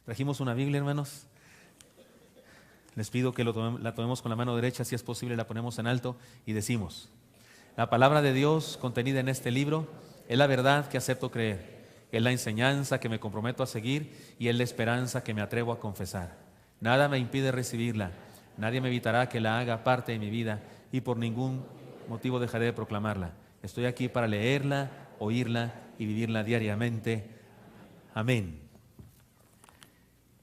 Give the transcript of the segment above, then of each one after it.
Trajimos una Biblia, hermanos. Les pido que la tomemos con la mano derecha, si es posible la ponemos en alto y decimos: la palabra de Dios contenida en este libro es la verdad que acepto creer, es la enseñanza que me comprometo a seguir y es la esperanza que me atrevo a confesar. Nada me impide recibirla, nadie me evitará que la haga parte de mi vida y por ningún motivo dejaré de proclamarla. Estoy aquí para leerla, oírla y vivirla diariamente. Amén.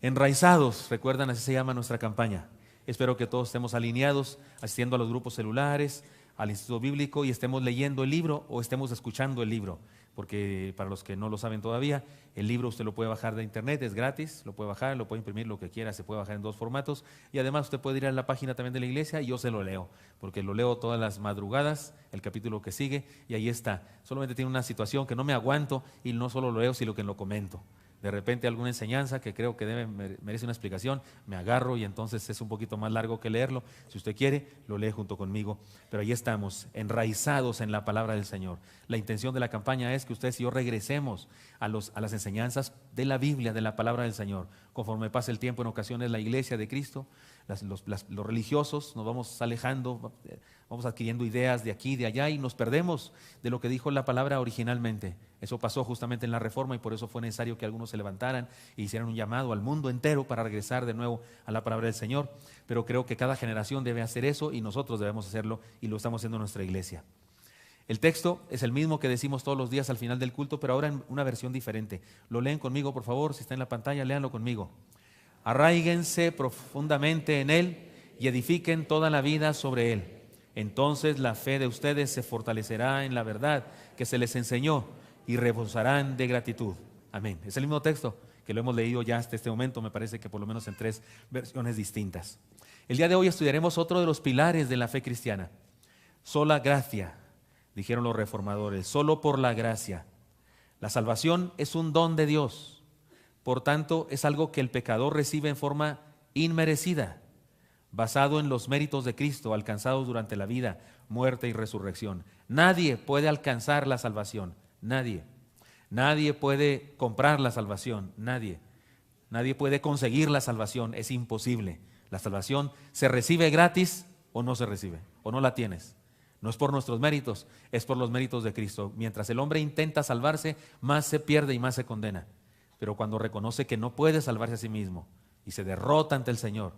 Enraizados, recuerdan, así se llama nuestra campaña. Espero que todos estemos alineados, asistiendo a los grupos celulares, al Instituto Bíblico y estemos leyendo el libro o estemos escuchando el libro. Porque para los que no lo saben todavía, el libro usted lo puede bajar de internet, es gratis, lo puede bajar, lo puede imprimir, lo que quiera, se puede bajar en 2 formatos. Y además usted puede ir a la página también de la iglesia y yo se lo leo, porque lo leo todas las madrugadas, el capítulo que sigue, y ahí está. Solamente tiene una situación que no me aguanto y no solo lo leo, sino que lo comento. De repente alguna enseñanza que creo que merece una explicación, me agarro y entonces es un poquito más largo que leerlo. Si usted quiere, lo lee junto conmigo. Pero ahí estamos, enraizados en la palabra del Señor. La intención de la campaña es que ustedes y yo regresemos a las enseñanzas de la Biblia, de la palabra del Señor. Conforme pase el tiempo, en ocasiones la iglesia de Cristo, los religiosos, nos vamos alejando, vamos adquiriendo ideas de aquí y de allá y nos perdemos de lo que dijo la palabra originalmente. Eso pasó justamente en la Reforma y por eso fue necesario que algunos se levantaran e hicieran un llamado al mundo entero para regresar de nuevo a la palabra del Señor. Pero creo que cada generación debe hacer eso y nosotros debemos hacerlo y lo estamos haciendo en nuestra iglesia. El texto es el mismo que decimos todos los días al final del culto, pero ahora en una versión diferente. Lo leen conmigo, por favor, si está en la pantalla, léanlo conmigo. Arraíguense profundamente en Él y edifiquen toda la vida sobre Él. Entonces la fe de ustedes se fortalecerá en la verdad que se les enseñó y rebosarán de gratitud. Amén. Es el mismo texto que lo hemos leído ya hasta este momento, me parece que por lo menos en 3 versiones distintas. El día de hoy estudiaremos otro de los pilares de la fe cristiana. Sola gracia, dijeron los reformadores, solo por la gracia. La salvación es un don de Dios. Por tanto, es algo que el pecador recibe en forma inmerecida, basado en los méritos de Cristo alcanzados durante la vida, muerte y resurrección. Nadie puede alcanzar la salvación, nadie. Nadie puede comprar la salvación, nadie. Nadie puede conseguir la salvación, es imposible. La salvación se recibe gratis o no se recibe, o no la tienes. No es por nuestros méritos, es por los méritos de Cristo. Mientras el hombre intenta salvarse, más se pierde y más se condena. Pero cuando reconoce que no puede salvarse a sí mismo y se derrota ante el Señor,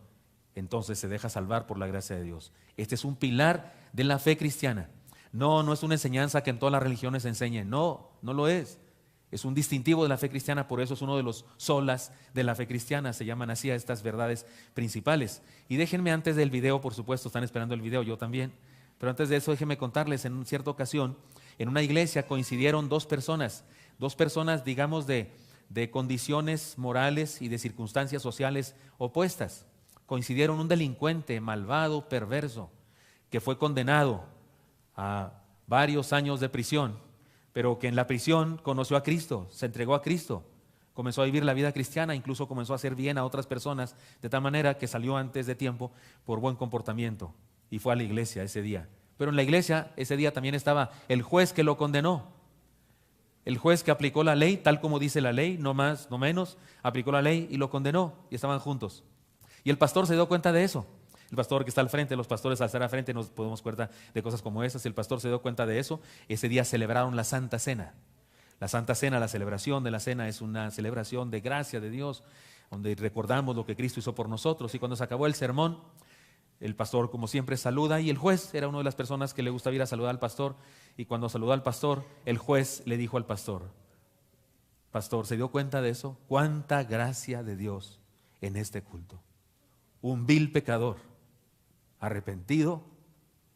entonces se deja salvar por la gracia de Dios. Este es un pilar de la fe cristiana. No es una enseñanza que en todas las religiones se enseñe. No lo es. Es un distintivo de la fe cristiana, por eso es uno de los solas de la fe cristiana. Se llaman así a estas verdades principales. Y déjenme antes del video, por supuesto, están esperando el video, yo también. Pero antes de eso déjenme contarles, en cierta ocasión, en una iglesia coincidieron dos personas digamos de condiciones morales y de circunstancias sociales opuestas. Coincidieron un delincuente malvado, perverso, que fue condenado a varios años de prisión, pero que en la prisión conoció a Cristo, se entregó a Cristo, comenzó a vivir la vida cristiana, incluso comenzó a hacer bien a otras personas, de tal manera que salió antes de tiempo por buen comportamiento y fue a la iglesia ese día. Pero en la iglesia ese día también estaba el juez que lo condenó. El juez que aplicó la ley, tal como dice la ley, no más, no menos, aplicó la ley y lo condenó y estaban juntos. Y el pastor se dio cuenta de eso. El pastor que está al frente, los pastores al estar al frente nos podemos dar cuenta de cosas como esas. El pastor se dio cuenta de eso. Ese día celebraron la Santa Cena. La Santa Cena, la celebración de la cena es una celebración de gracia de Dios, donde recordamos lo que Cristo hizo por nosotros. Y cuando se acabó el sermón, el pastor, como siempre, saluda y el juez era una de las personas que le gustaba ir a saludar al pastor. Y cuando saludó al pastor, el juez le dijo al pastor: pastor, ¿se dio cuenta de eso? ¿Cuánta gracia de Dios en este culto? Un vil pecador, arrepentido,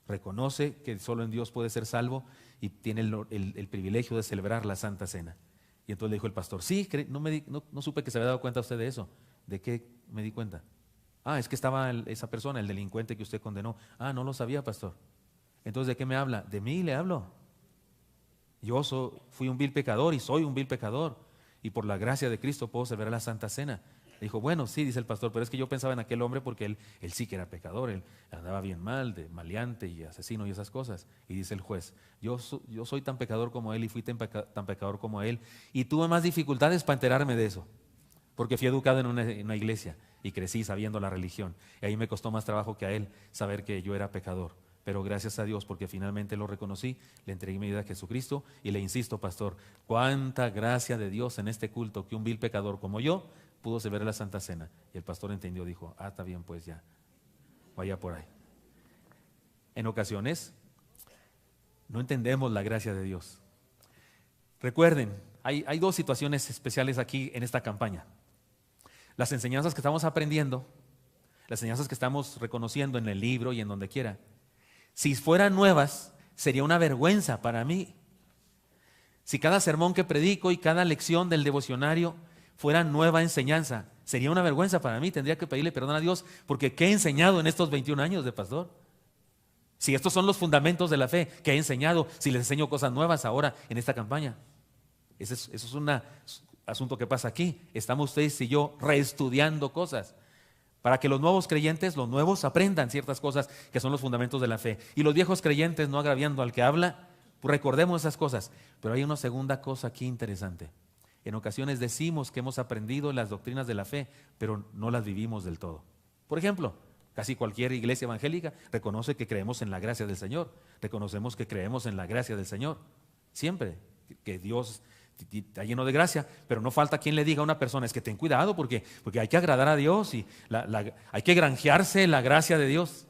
reconoce que solo en Dios puede ser salvo y tiene el privilegio de celebrar la Santa Cena. Y entonces le dijo el pastor: sí, no supe que se había dado cuenta usted de eso. ¿De qué me di cuenta? Es que estaba esa persona, el delincuente que usted condenó. No lo sabía, pastor. Entonces, ¿de qué me habla? De mí le hablo. Yo fui un vil pecador y soy un vil pecador. Y por la gracia de Cristo puedo celebrar la Santa Cena. Dijo, bueno, sí, dice el pastor, pero es que yo pensaba en aquel hombre porque él sí que era pecador, él andaba bien mal, de maleante y asesino y esas cosas. Y dice el juez, yo soy tan pecador como él y fui tan pecador como él y tuve más dificultades para enterarme de eso, porque fui educado en una iglesia y crecí sabiendo la religión. Y ahí me costó más trabajo que a él saber que yo era pecador. Pero gracias a Dios, porque finalmente lo reconocí, le entregué mi vida a Jesucristo y le insisto, pastor, cuánta gracia de Dios en este culto que un vil pecador como yo pudo celebrar la Santa Cena. Y el pastor entendió, dijo, está bien, pues ya, vaya por ahí. En ocasiones no entendemos la gracia de Dios. Recuerden, hay dos situaciones especiales aquí en esta campaña. Las enseñanzas que estamos aprendiendo, las enseñanzas que estamos reconociendo en el libro y en donde quiera, si fueran nuevas, sería una vergüenza para mí. Si cada sermón que predico y cada lección del devocionario fuera nueva enseñanza, sería una vergüenza para mí. Tendría que pedirle perdón a Dios porque ¿qué he enseñado en estos 21 años de pastor? Si estos son los fundamentos de la fe, ¿qué he enseñado? Si les enseño cosas nuevas ahora en esta campaña. Eso es un asunto que pasa aquí. Estamos ustedes y yo reestudiando cosas para que los nuevos creyentes, los nuevos, aprendan ciertas cosas que son los fundamentos de la fe. Y los viejos creyentes, no agraviando al que habla, pues recordemos esas cosas. Pero hay una segunda cosa aquí interesante. En ocasiones decimos que hemos aprendido las doctrinas de la fe, pero no las vivimos del todo. Por ejemplo, casi cualquier iglesia evangélica reconoce que creemos en la gracia del Señor. Reconocemos que creemos en la gracia del Señor. Siempre que Dios está lleno de gracia, pero no falta quien le diga a una persona, es que ten cuidado porque hay que agradar a Dios y hay que granjearse la gracia de Dios.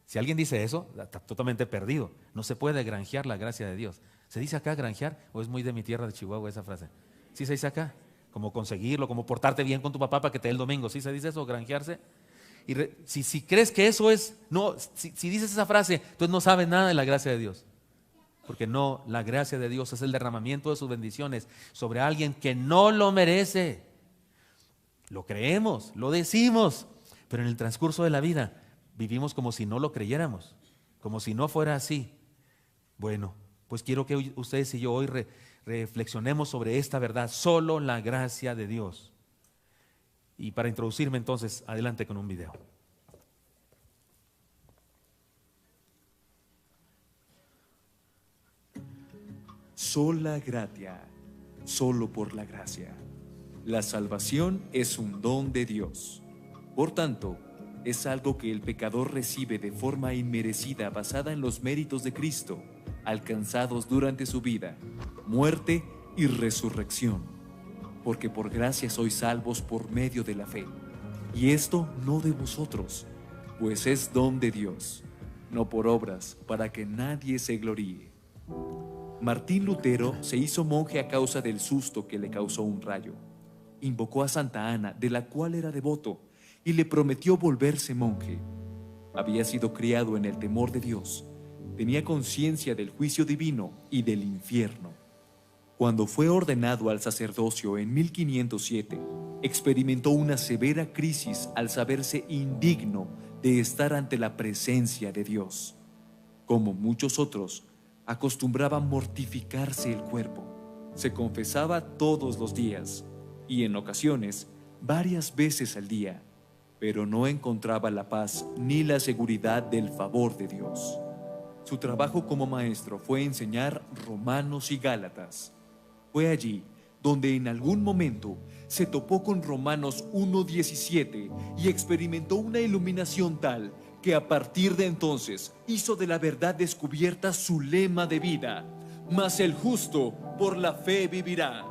Si alguien dice eso, está totalmente perdido. No se puede granjear la gracia de Dios. ¿Se dice acá granjear o es muy de mi tierra de Chihuahua esa frase? ¿Sí se dice acá? Como conseguirlo, como portarte bien con tu papá para que te dé el domingo. ¿Sí se dice eso, granjearse? Y si crees que eso es, no, si dices esa frase, entonces no sabes nada de la gracia de Dios. Porque no, la gracia de Dios es el derramamiento de sus bendiciones sobre alguien que no lo merece. Lo creemos, lo decimos, pero en el transcurso de la vida vivimos como si no lo creyéramos, como si no fuera así. Bueno, pues quiero que ustedes y yo hoy reflexionemos sobre esta verdad, solo la gracia de Dios. Y para introducirme entonces, adelante con un video. Sola gratia, solo por la gracia. La salvación es un don de Dios. Por tanto, es algo que el pecador recibe de forma inmerecida basada en los méritos de Cristo, alcanzados durante su vida, muerte y resurrección. Porque por gracia sois salvos por medio de la fe. Y esto no de vosotros, pues es don de Dios, no por obras, para que nadie se gloríe. Martín Lutero se hizo monje a causa del susto que le causó un rayo. Invocó a Santa Ana, de la cual era devoto, y le prometió volverse monje. Había sido criado en el temor de Dios. Tenía conciencia del juicio divino y del infierno. Cuando fue ordenado al sacerdocio en 1507, experimentó una severa crisis al saberse indigno de estar ante la presencia de Dios. Como muchos otros, acostumbraba mortificarse el cuerpo. Se confesaba todos los días y en ocasiones varias veces al día, pero no encontraba la paz ni la seguridad del favor de Dios. Su trabajo como maestro fue enseñar Romanos y Gálatas. Fue allí donde en algún momento se topó con Romanos 1:17 y experimentó una iluminación tal que a partir de entonces hizo de la verdad descubierta su lema de vida: mas el justo por la fe vivirá.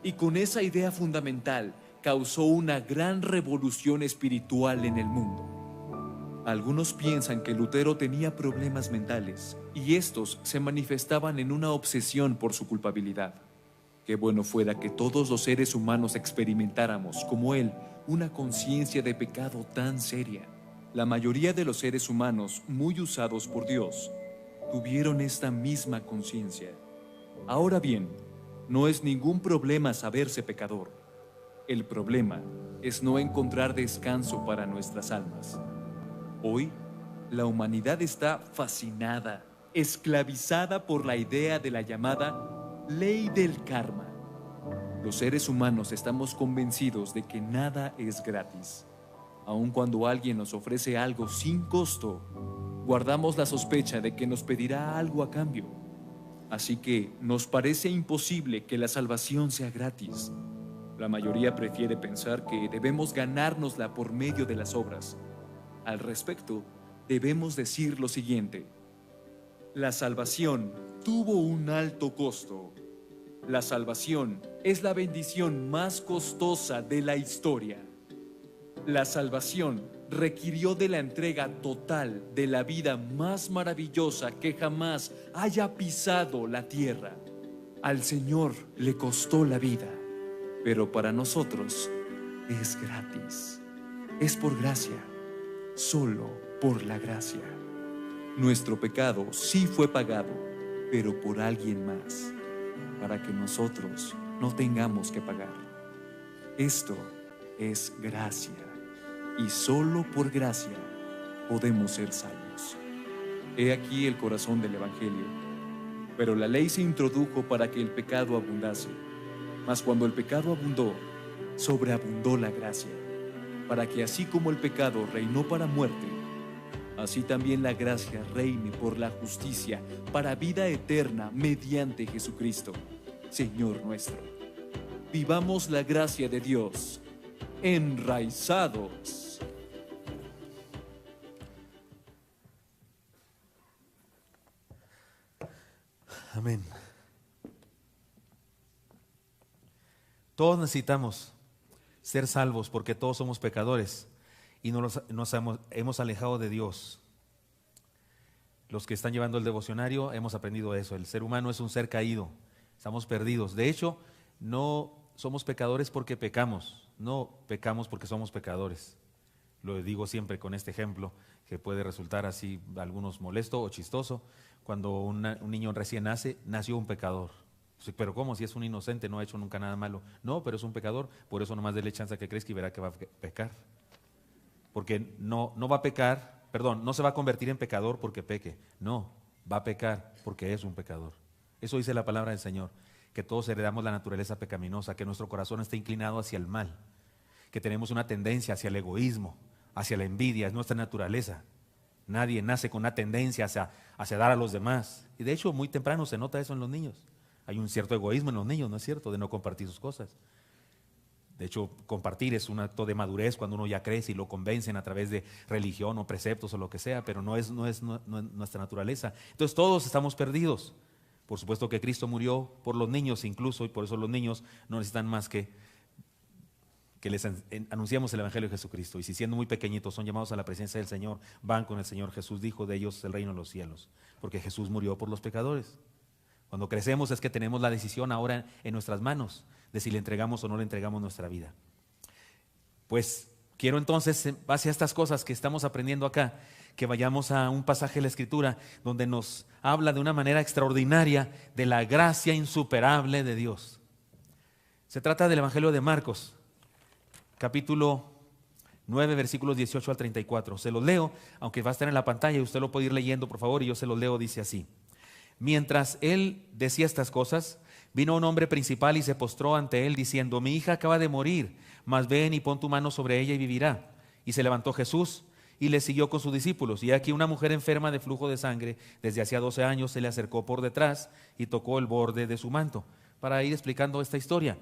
Y con esa idea fundamental causó una gran revolución espiritual en el mundo. Algunos piensan que Lutero tenía problemas mentales y estos se manifestaban en una obsesión por su culpabilidad. Qué bueno fuera que todos los seres humanos experimentáramos, como él, una conciencia de pecado tan seria. La mayoría de los seres humanos, muy usados por Dios, tuvieron esta misma conciencia. Ahora bien, no es ningún problema saberse pecador. El problema es no encontrar descanso para nuestras almas. Hoy, la humanidad está fascinada, esclavizada por la idea de la llamada ley del karma. Los seres humanos estamos convencidos de que nada es gratis. Aun cuando alguien nos ofrece algo sin costo, guardamos la sospecha de que nos pedirá algo a cambio. Así que nos parece imposible que la salvación sea gratis. La mayoría prefiere pensar que debemos ganárnosla por medio de las obras. Al respecto, debemos decir lo siguiente: la salvación tuvo un alto costo. La salvación es la bendición más costosa de la historia. La salvación requirió de la entrega total de la vida más maravillosa que jamás haya pisado la tierra. Al Señor le costó la vida, pero para nosotros es gratis. Es por gracia, solo por la gracia. Nuestro pecado sí fue pagado, pero por alguien más, para que nosotros no tengamos que pagar. Esto es gracia, y solo por gracia podemos ser salvos. He aquí el corazón del Evangelio. Pero la ley se introdujo para que el pecado abundase. Mas cuando el pecado abundó, sobreabundó la gracia, para que así como el pecado reinó para muerte, así también la gracia reine por la justicia para vida eterna mediante Jesucristo, Señor nuestro. Vivamos la gracia de Dios, enraizados. Amén. Todos necesitamos ser salvos porque todos somos pecadores y nos hemos alejado de Dios. Los que están llevando el devocionario hemos aprendido eso. El ser humano es un ser caído, estamos perdidos. De hecho, no somos pecadores porque pecamos, no pecamos porque somos pecadores. Lo digo siempre con este ejemplo que puede resultar así a algunos molesto o chistoso. Cuando un niño recién nació un pecador. Pero ¿cómo? Si es un inocente, no ha hecho nunca nada malo. No, pero es un pecador, por eso nomás dele chance a que crezca y verá que va a pecar. Porque no va a pecar, perdón, no se va a convertir en pecador porque peque. No, va a pecar porque es un pecador. Eso dice la palabra del Señor, que todos heredamos la naturaleza pecaminosa, que nuestro corazón está inclinado hacia el mal, que tenemos una tendencia hacia el egoísmo, hacia la envidia, es nuestra naturaleza. Nadie nace con una tendencia hacia dar a los demás. Y de hecho, muy temprano se nota eso en los niños. Hay un cierto egoísmo en los niños, ¿no es cierto?, de no compartir sus cosas. De hecho, compartir es un acto de madurez cuando uno ya crece y lo convencen a través de religión o preceptos o lo que sea, pero no es nuestra naturaleza. Entonces todos estamos perdidos. Por supuesto que Cristo murió por los niños incluso, y por eso los niños no necesitan más que les anunciamos el Evangelio de Jesucristo. Y si siendo muy pequeñitos son llamados a la presencia del Señor, van con el Señor Jesús, dijo de ellos el reino de los cielos, porque Jesús murió por los pecadores. Cuando crecemos es que tenemos la decisión ahora en nuestras manos de si le entregamos o no le entregamos nuestra vida. Pues quiero entonces, en base a estas cosas que estamos aprendiendo acá, que vayamos a un pasaje de la Escritura donde nos habla de una manera extraordinaria de la gracia insuperable de Dios. Se trata del Evangelio de Marcos, capítulo 9, versículos 18 al 34. Se los leo, aunque va a estar en la pantalla y usted lo puede ir leyendo, por favor, y yo se los leo, dice así. Mientras él decía estas cosas, vino un hombre principal y se postró ante él, diciendo: mi hija acaba de morir, mas ven y pon tu mano sobre ella y vivirá. Y se levantó Jesús y le siguió con sus discípulos. Y aquí una mujer enferma de flujo de sangre, desde hacía 12 años, se le acercó por detrás y tocó el borde de su manto. Para ir explicando esta historia,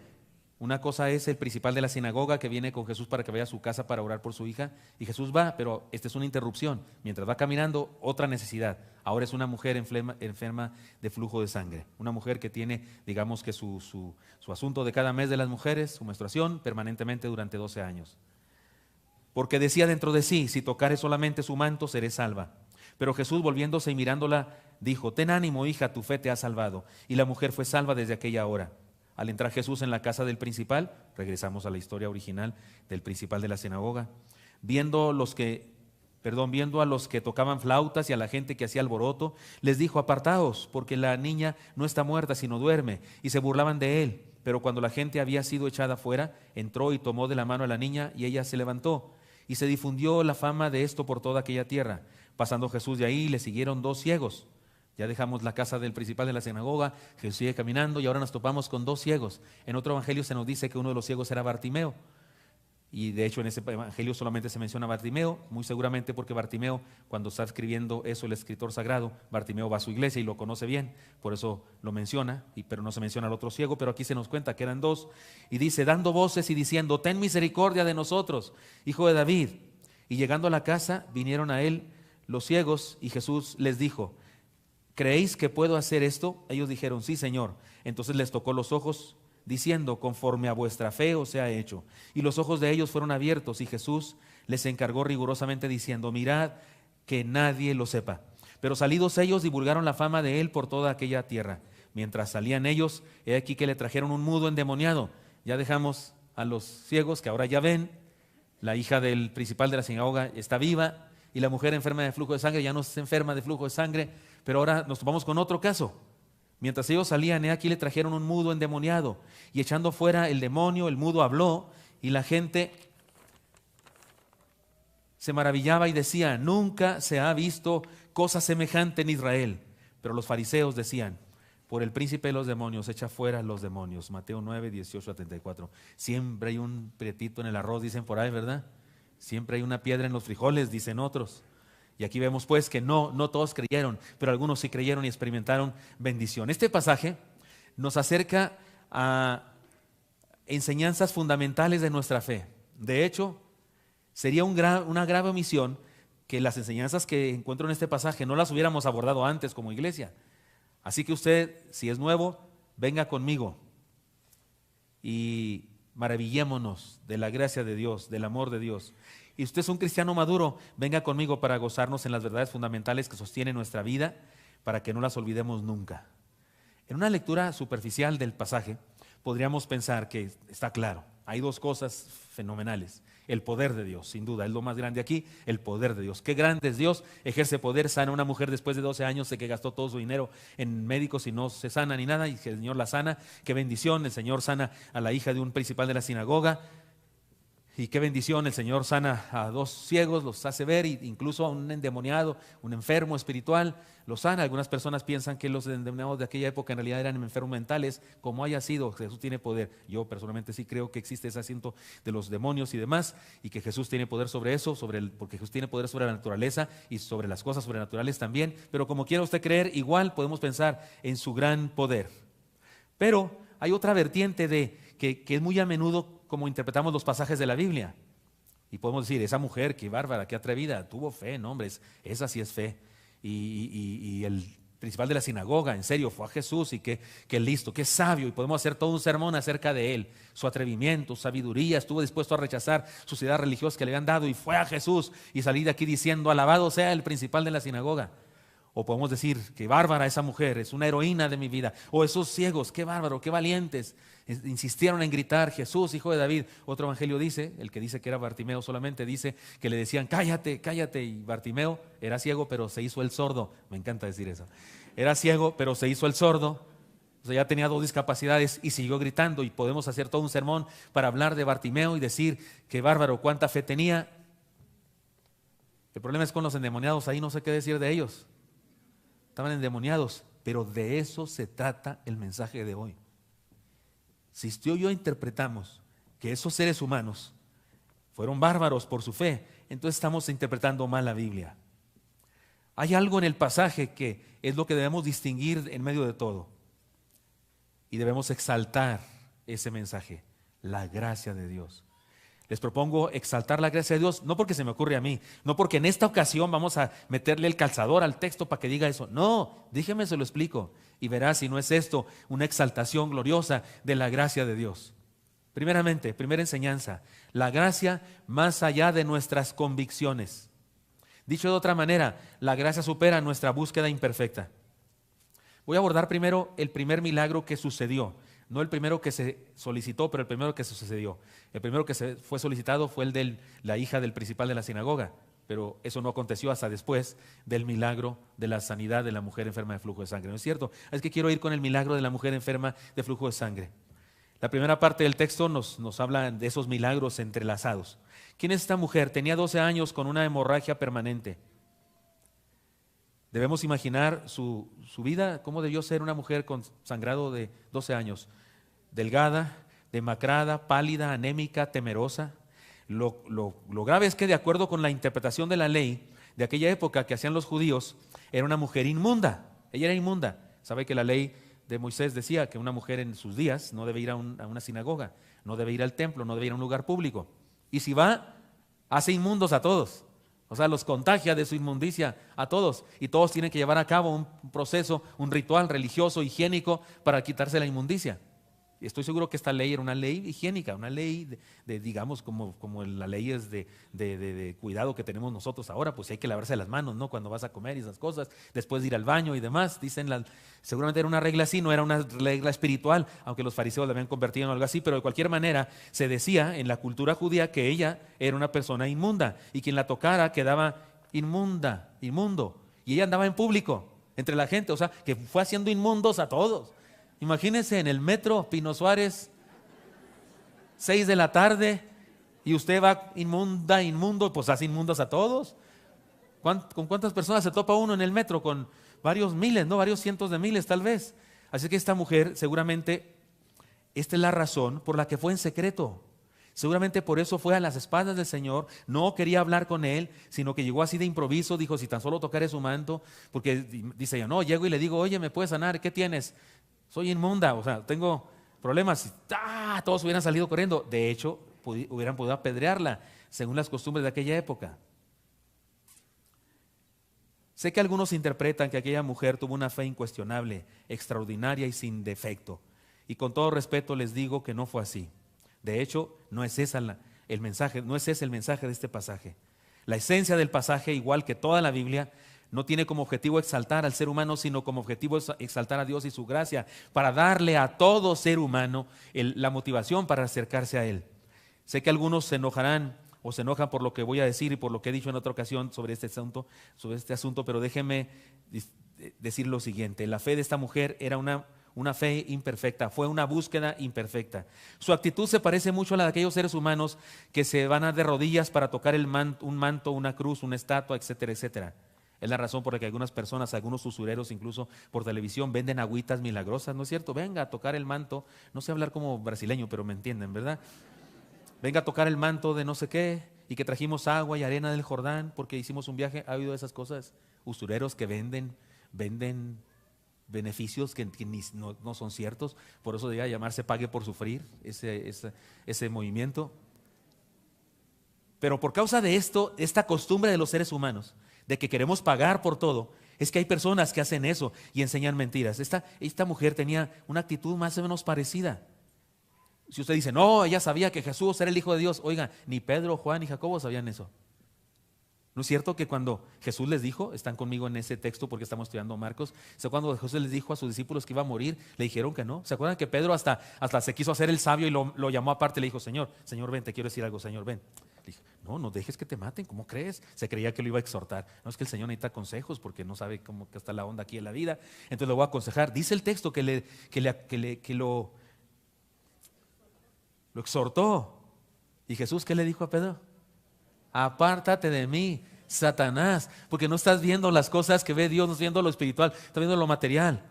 una cosa es el principal de la sinagoga que viene con Jesús para que vaya a su casa para orar por su hija, y Jesús va, pero esta es una interrupción. Mientras va caminando, otra necesidad. Ahora es una mujer enferma de flujo de sangre. Una mujer que tiene, digamos que su asunto de cada mes de las mujeres, su menstruación, permanentemente durante 12 años. Porque decía dentro de sí: si tocare solamente su manto, seré salva. Pero Jesús, volviéndose y mirándola, dijo: ten ánimo, hija, tu fe te ha salvado. Y la mujer fue salva desde aquella hora. Al entrar Jesús en la casa del principal, regresamos a la historia original del principal de la sinagoga, viendo a los que tocaban flautas y a la gente que hacía alboroto, les dijo: apartaos, porque la niña no está muerta, sino duerme. Y se burlaban de él. Pero cuando la gente había sido echada fuera, entró y tomó de la mano a la niña, y ella se levantó. Y se difundió la fama de esto por toda aquella tierra. Pasando Jesús de ahí, le siguieron 2 ciegos. Ya dejamos la casa del principal de la sinagoga, Jesús sigue caminando y ahora nos topamos con 2 ciegos. En otro evangelio se nos dice que uno de los ciegos era Bartimeo. Y de hecho en ese evangelio solamente se menciona Bartimeo, muy seguramente porque Bartimeo, cuando está escribiendo eso el escritor sagrado, Bartimeo va a su iglesia y lo conoce bien, por eso lo menciona, pero no se menciona al otro ciego, pero aquí se nos cuenta que eran 2. Y dice, dando voces y diciendo, ten misericordia de nosotros, hijo de David. Y llegando a la casa, vinieron a él los ciegos y Jesús les dijo, ¿creéis que puedo hacer esto? Ellos dijeron, sí, Señor. Entonces les tocó los ojos, diciendo, conforme a vuestra fe os sea hecho. Y los ojos de ellos fueron abiertos y Jesús les encargó rigurosamente diciendo, mirad que nadie lo sepa. Pero salidos ellos divulgaron la fama de él por toda aquella tierra. Mientras salían ellos, he aquí que le trajeron un mudo endemoniado. Ya dejamos a los ciegos que ahora ya ven. La hija del principal de la sinagoga está viva y la mujer enferma de flujo de sangre ya no está enferma de flujo de sangre, pero ahora nos topamos con otro caso. Mientras ellos salían, aquí le trajeron un mudo endemoniado y echando fuera el demonio, el mudo habló y la gente se maravillaba y decía, nunca se ha visto cosa semejante en Israel. Pero los fariseos decían, por el príncipe de los demonios, echa fuera los demonios. Mateo 9, 18 a 34. Siempre hay un prietito en el arroz, dicen por ahí, ¿verdad? Siempre hay una piedra en los frijoles, dicen otros. Y aquí vemos pues que no todos creyeron, pero algunos sí creyeron y experimentaron bendición. Este pasaje nos acerca a enseñanzas fundamentales de nuestra fe. De hecho, sería una grave omisión que las enseñanzas que encuentro en este pasaje no las hubiéramos abordado antes como iglesia. Así que usted, si es nuevo, venga conmigo y maravillémonos de la gracia de Dios, del amor de Dios. Y usted es un cristiano maduro, venga conmigo para gozarnos en las verdades fundamentales que sostienen nuestra vida, para que no las olvidemos nunca. En una lectura superficial del pasaje, podríamos pensar que está claro, hay 2 cosas fenomenales. El poder de Dios, sin duda, es lo más grande aquí, el poder de Dios. Qué grande es Dios, ejerce poder, sana a una mujer después de 12 años, sé que gastó todo su dinero en médicos y no se sana ni nada, y que el Señor la sana. Qué bendición, el Señor sana a la hija de un principal de la sinagoga. Y qué bendición, el Señor sana a 2 ciegos, los hace ver, e incluso a un endemoniado, un enfermo espiritual, los sana. Algunas personas piensan que los endemoniados de aquella época en realidad eran enfermos mentales. Como haya sido, Jesús tiene poder. Yo personalmente sí creo que existe ese asunto de los demonios y demás, y que Jesús tiene poder sobre eso, porque Jesús tiene poder sobre la naturaleza y sobre las cosas sobrenaturales también. Pero como quiera usted creer, igual podemos pensar en su gran poder. Pero hay otra vertiente que es muy a menudo como interpretamos los pasajes de la Biblia. Y podemos decir, esa mujer, qué bárbara, qué atrevida, tuvo fe, no hombre, esa sí es fe. Y el principal de la sinagoga, en serio, fue a Jesús y qué listo, qué sabio. Y podemos hacer todo un sermón acerca de él, su atrevimiento, su sabiduría, estuvo dispuesto a rechazar sus ideas religiosas que le habían dado y fue a Jesús y salir de aquí diciendo, alabado sea el principal de la sinagoga. O podemos decir, qué bárbara esa mujer, es una heroína de mi vida. O esos ciegos, qué bárbaro, qué valientes, insistieron en gritar, Jesús, hijo de David. Otro evangelio dice, el que dice que era Bartimeo solamente, dice que le decían, cállate, cállate. Y Bartimeo era ciego, pero se hizo el sordo. Me encanta decir eso. Era ciego, pero se hizo el sordo. O sea, ya tenía 2 discapacidades y siguió gritando. Y podemos hacer todo un sermón para hablar de Bartimeo y decir, qué bárbaro, cuánta fe tenía. El problema es con los endemoniados, ahí no sé qué decir de ellos. Estaban endemoniados, pero de eso se trata el mensaje de hoy. Si usted o yo interpretamos que esos seres humanos fueron bárbaros por su fe, entonces estamos interpretando mal la Biblia. Hay algo en el pasaje que es lo que debemos distinguir en medio de todo. Y debemos exaltar ese mensaje, la gracia de Dios. Les propongo exaltar la gracia de Dios, no porque se me ocurre a mí, no porque en esta ocasión vamos a meterle el calzador al texto para que diga eso. No, déjeme se lo explico y verá si no es esto una exaltación gloriosa de la gracia de Dios. Primeramente, primera enseñanza, la gracia más allá de nuestras convicciones. Dicho de otra manera, la gracia supera nuestra búsqueda imperfecta. Voy a abordar primero el primer milagro que sucedió. No el primero que se solicitó, pero el primero que sucedió. El primero que se fue solicitado fue el de la hija del principal de la sinagoga, pero eso no aconteció hasta después del milagro de la sanidad de la mujer enferma de flujo de sangre, ¿no es cierto? Es que quiero ir con el milagro de la mujer enferma de flujo de sangre. La primera parte del texto nos habla de esos milagros entrelazados. ¿Quién es esta mujer? Tenía 12 años con una hemorragia permanente. Debemos imaginar su vida, cómo debió ser una mujer con sangrado de 12 años, delgada, demacrada, pálida, anémica, temerosa. Lo grave es que, de acuerdo con la interpretación de la ley de aquella época que hacían los judíos, era una mujer inmunda. Ella era inmunda. Sabe que la ley de Moisés decía que una mujer en sus días no debe ir a una sinagoga, no debe ir al templo, no debe ir a un lugar público. Y si va, hace inmundos a todos. O sea, los contagia de su inmundicia a todos. Y todos tienen que llevar a cabo un proceso, un ritual religioso, higiénico, para quitarse la inmundicia. Y estoy seguro que esta ley era una ley higiénica, una ley digamos, como las leyes de cuidado que tenemos nosotros ahora. Pues hay que lavarse las manos, ¿no? Cuando vas a comer y esas cosas, después de ir al baño y demás. Seguramente era una regla así, no era una regla espiritual, aunque los fariseos la habían convertido en algo así, pero de cualquier manera se decía en la cultura judía que ella era una persona inmunda y quien la tocara quedaba inmundo. Y ella andaba en público, entre la gente, o sea, que fue haciendo inmundos a todos. Imagínense en el metro Pino Suárez, 6 de la tarde, y usted va inmundo, pues hace inmundos a todos. ¿Con cuántas personas se topa uno en el metro? Con varios miles, ¿no? Varios cientos de miles tal vez. Así que esta mujer, seguramente, esta es la razón por la que fue en secreto. Seguramente por eso fue a las espaldas del Señor, no quería hablar con Él, sino que llegó así de improviso, dijo, si tan solo tocaré su manto, porque dice ella, no, llego y le digo, oye, ¿me puedes sanar? ¿Qué tienes? Soy inmunda, o sea, tengo problemas. Todos hubieran salido corriendo. De hecho, hubieran podido apedrearla, según las costumbres de aquella época. Sé que algunos interpretan que aquella mujer tuvo una fe incuestionable, extraordinaria y sin defecto. Y con todo respeto les digo que no fue así. De hecho, no es ese el mensaje de este pasaje. La esencia del pasaje, igual que toda la Biblia, no tiene como objetivo exaltar al ser humano, sino como objetivo exaltar a Dios y su gracia, para darle a todo ser humano la motivación para acercarse a Él. Sé que algunos se enojarán o se enojan por lo que voy a decir y por lo que he dicho en otra ocasión sobre este asunto, pero déjenme decir lo siguiente. La fe de esta mujer era una fe imperfecta, fue una búsqueda imperfecta. Su actitud se parece mucho a la de aquellos seres humanos que se van de rodillas para tocar un manto, una cruz, una estatua, etcétera, etcétera. Es la razón por la que algunas personas, algunos usureros incluso por televisión venden agüitas milagrosas, ¿no es cierto? Venga a tocar el manto, no sé hablar como brasileño, pero me entienden, ¿verdad? Venga a tocar el manto de no sé qué y que trajimos agua y arena del Jordán porque hicimos un viaje. ¿Ha oído esas cosas? Usureros que venden beneficios que no son ciertos, por eso debía llamarse pague por sufrir, ese movimiento. Pero por causa de esta costumbre de los seres humanos, de que queremos pagar por todo, es que hay personas que hacen eso y enseñan mentiras. Esta mujer tenía una actitud más o menos parecida. Si usted dice, no, ella sabía que Jesús era el Hijo de Dios, oiga, ni Pedro, Juan ni Jacobo sabían eso. ¿No es cierto que cuando Jesús les dijo, están conmigo en ese texto porque estamos estudiando Marcos, cuando Jesús les dijo a sus discípulos que iba a morir, le dijeron que no? ¿Se acuerdan que Pedro hasta se quiso hacer el sabio y lo llamó aparte y le dijo, Señor, ven, te quiero decir algo, Señor, ven. Le dijo, no dejes que te maten, ¿cómo crees? Se creía que lo iba a exhortar. No, es que el Señor necesita consejos porque no sabe cómo que está la onda aquí en la vida. Entonces lo voy a aconsejar. Dice el texto que lo exhortó. ¿Y Jesús qué le dijo a Pedro? Apártate de mí, Satanás, porque no estás viendo las cosas que ve Dios, no estás viendo lo espiritual, estás viendo lo material.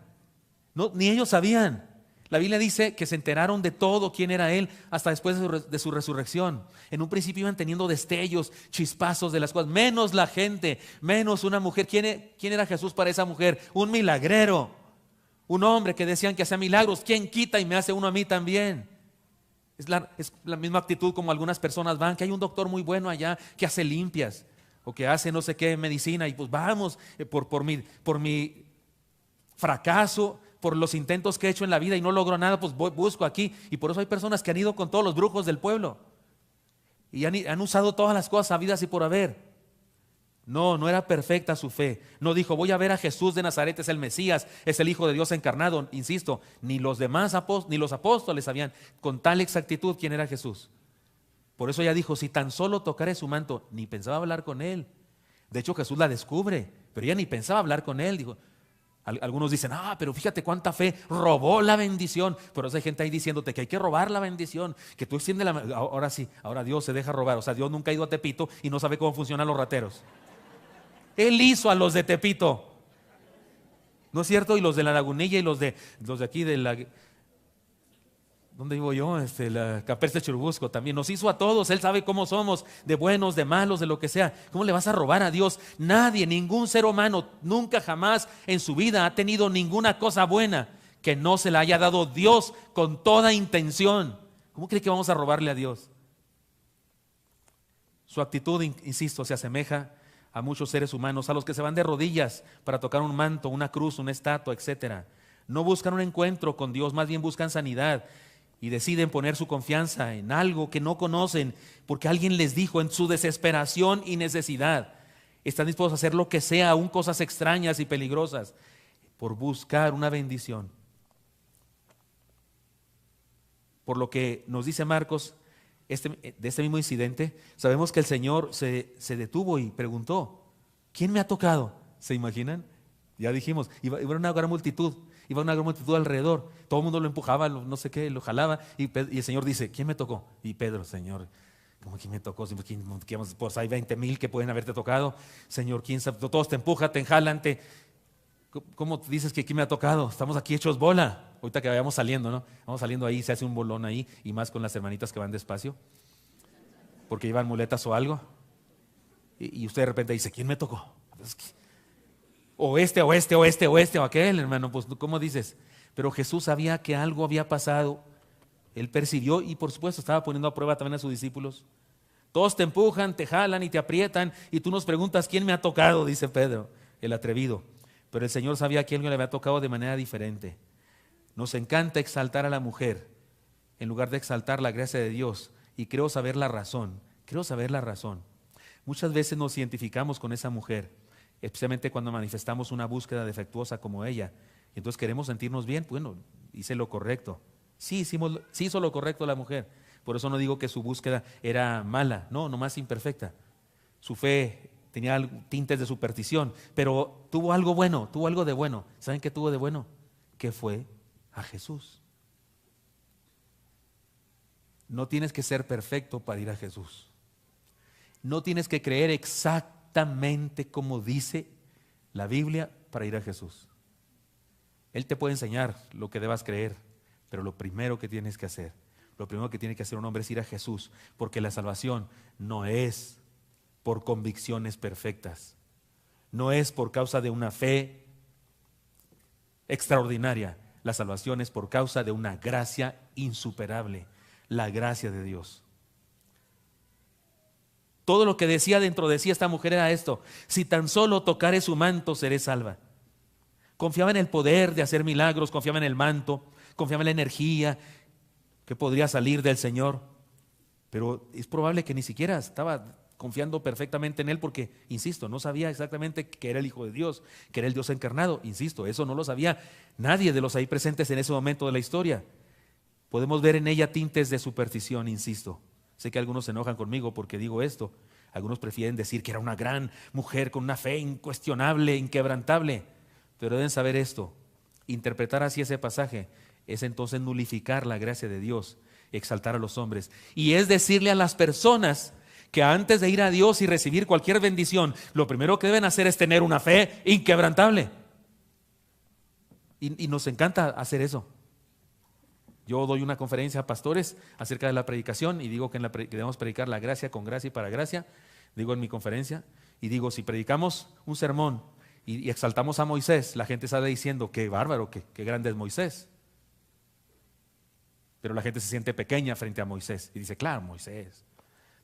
No, ni ellos sabían. La Biblia dice que se enteraron de todo quién era Él hasta después de su resurrección. En un principio iban teniendo destellos, chispazos de las cosas, menos la gente, menos una mujer. ¿Quién era Jesús para esa mujer? Un milagrero, un hombre que decían que hacía milagros. ¿Quién quita y me hace uno a mí también? Es la misma actitud como algunas personas van, que hay un doctor muy bueno allá que hace limpias o que hace no sé qué medicina y pues vamos, por mi fracaso, por los intentos que he hecho en la vida y no logro nada, pues busco aquí. Y por eso hay personas que han ido con todos los brujos del pueblo y han usado todas las cosas habidas y por haber. No era perfecta su fe. No dijo, voy a ver a Jesús de Nazaret, es el Mesías, es el Hijo de Dios encarnado. Insisto, ni los apóstoles sabían con tal exactitud quién era Jesús. Por eso ella dijo, si tan solo tocaré su manto, ni pensaba hablar con él. De hecho, Jesús la descubre, pero ella ni pensaba hablar con él. Dijo, algunos dicen, pero fíjate cuánta fe, robó la bendición. Pero hay gente ahí diciéndote que hay que robar la bendición, que tú extiendes la mano. Ahora sí, ahora Dios se deja robar. O sea, Dios nunca ha ido a Tepito y no sabe cómo funcionan los rateros. Él hizo a los de Tepito. ¿No es cierto? Y los de la Lagunilla y los de aquí de la... ¿Dónde vivo yo? La Caperce Churubusco también. Nos hizo a todos. Él sabe cómo somos, de buenos, de malos, de lo que sea. ¿Cómo le vas a robar a Dios? Nadie, ningún ser humano, nunca jamás en su vida ha tenido ninguna cosa buena que no se la haya dado Dios con toda intención. ¿Cómo cree que vamos a robarle a Dios? Su actitud, insisto, se asemeja a muchos seres humanos, a los que se van de rodillas para tocar un manto, una cruz, una estatua, etc. No buscan un encuentro con Dios, más bien buscan sanidad y deciden poner su confianza en algo que no conocen porque alguien les dijo en su desesperación y necesidad. Están dispuestos a hacer lo que sea, aún cosas extrañas y peligrosas, por buscar una bendición. Por lo que nos dice Marcos, de este mismo incidente, sabemos que el Señor se detuvo y preguntó, ¿quién me ha tocado? ¿Se imaginan? Ya dijimos, iba una gran multitud alrededor, todo el mundo lo empujaba, no sé qué, lo jalaba, y el Señor dice, ¿quién me tocó? Y Pedro, Señor, ¿cómo quién me tocó? Pues hay 20,000 que pueden haberte tocado, Señor, ¿quién sabe? Todos te empujan, te jalan, ¿cómo dices que quién me ha tocado? Estamos aquí hechos bola. Ahorita que vayamos saliendo, ¿no? Vamos saliendo ahí, se hace un bolón ahí, y más con las hermanitas que van despacio, porque llevan muletas o algo, y usted de repente dice, ¿quién me tocó? O aquel, hermano, pues ¿cómo dices? Pero Jesús sabía que algo había pasado, Él percibió y por supuesto estaba poniendo a prueba también a sus discípulos. Todos te empujan, te jalan y te aprietan, y tú nos preguntas, ¿quién me ha tocado? Dice Pedro, el atrevido. Pero el Señor sabía que alguien le había tocado de manera diferente. Nos encanta exaltar a la mujer en lugar de exaltar la gracia de Dios, y creo saber la razón. Muchas veces nos identificamos con esa mujer, especialmente cuando manifestamos una búsqueda defectuosa como ella, y entonces queremos sentirnos bien. Bueno, hice lo correcto. Sí hizo lo correcto la mujer. Por eso no digo que su búsqueda era mala, no, nomás imperfecta. Su fe tenía tintes de superstición, pero tuvo algo bueno, tuvo algo de bueno. ¿Saben qué tuvo de bueno? Que fue a Jesús. No tienes que ser perfecto para ir a Jesús. No tienes que creer exactamente como dice la Biblia para ir a Jesús. Él te puede enseñar lo que debas creer, pero lo primero que tienes que hacer, lo primero que tiene que hacer un hombre es ir a Jesús, porque la salvación no es por convicciones perfectas, no es por causa de una fe extraordinaria. La salvación es por causa de una gracia insuperable, la gracia de Dios. Todo lo que decía dentro de sí esta mujer era esto: si tan solo tocare su manto, seré salva. Confiaba en el poder de hacer milagros, confiaba en el manto, confiaba en la energía que podría salir del Señor, pero es probable que ni siquiera estaba confiando perfectamente en Él, porque, insisto, no sabía exactamente que era el Hijo de Dios, que era el Dios encarnado. Insisto, eso no lo sabía nadie de los ahí presentes en ese momento de la historia. Podemos ver en ella tintes de superstición, insisto. Sé que algunos se enojan conmigo porque digo esto. Algunos prefieren decir que era una gran mujer con una fe incuestionable, inquebrantable. Pero deben saber esto: interpretar así ese pasaje es entonces nulificar la gracia de Dios, exaltar a los hombres. Y es decirle a las personas que antes de ir a Dios y recibir cualquier bendición, lo primero que deben hacer es tener una fe inquebrantable. Y nos encanta hacer eso. Yo doy una conferencia a pastores acerca de la predicación y digo que debemos predicar la gracia con gracia y para gracia. Digo en mi conferencia, y digo, si predicamos un sermón y exaltamos a Moisés, la gente sale diciendo, qué bárbaro, qué grande es Moisés. Pero la gente se siente pequeña frente a Moisés y dice, claro, Moisés.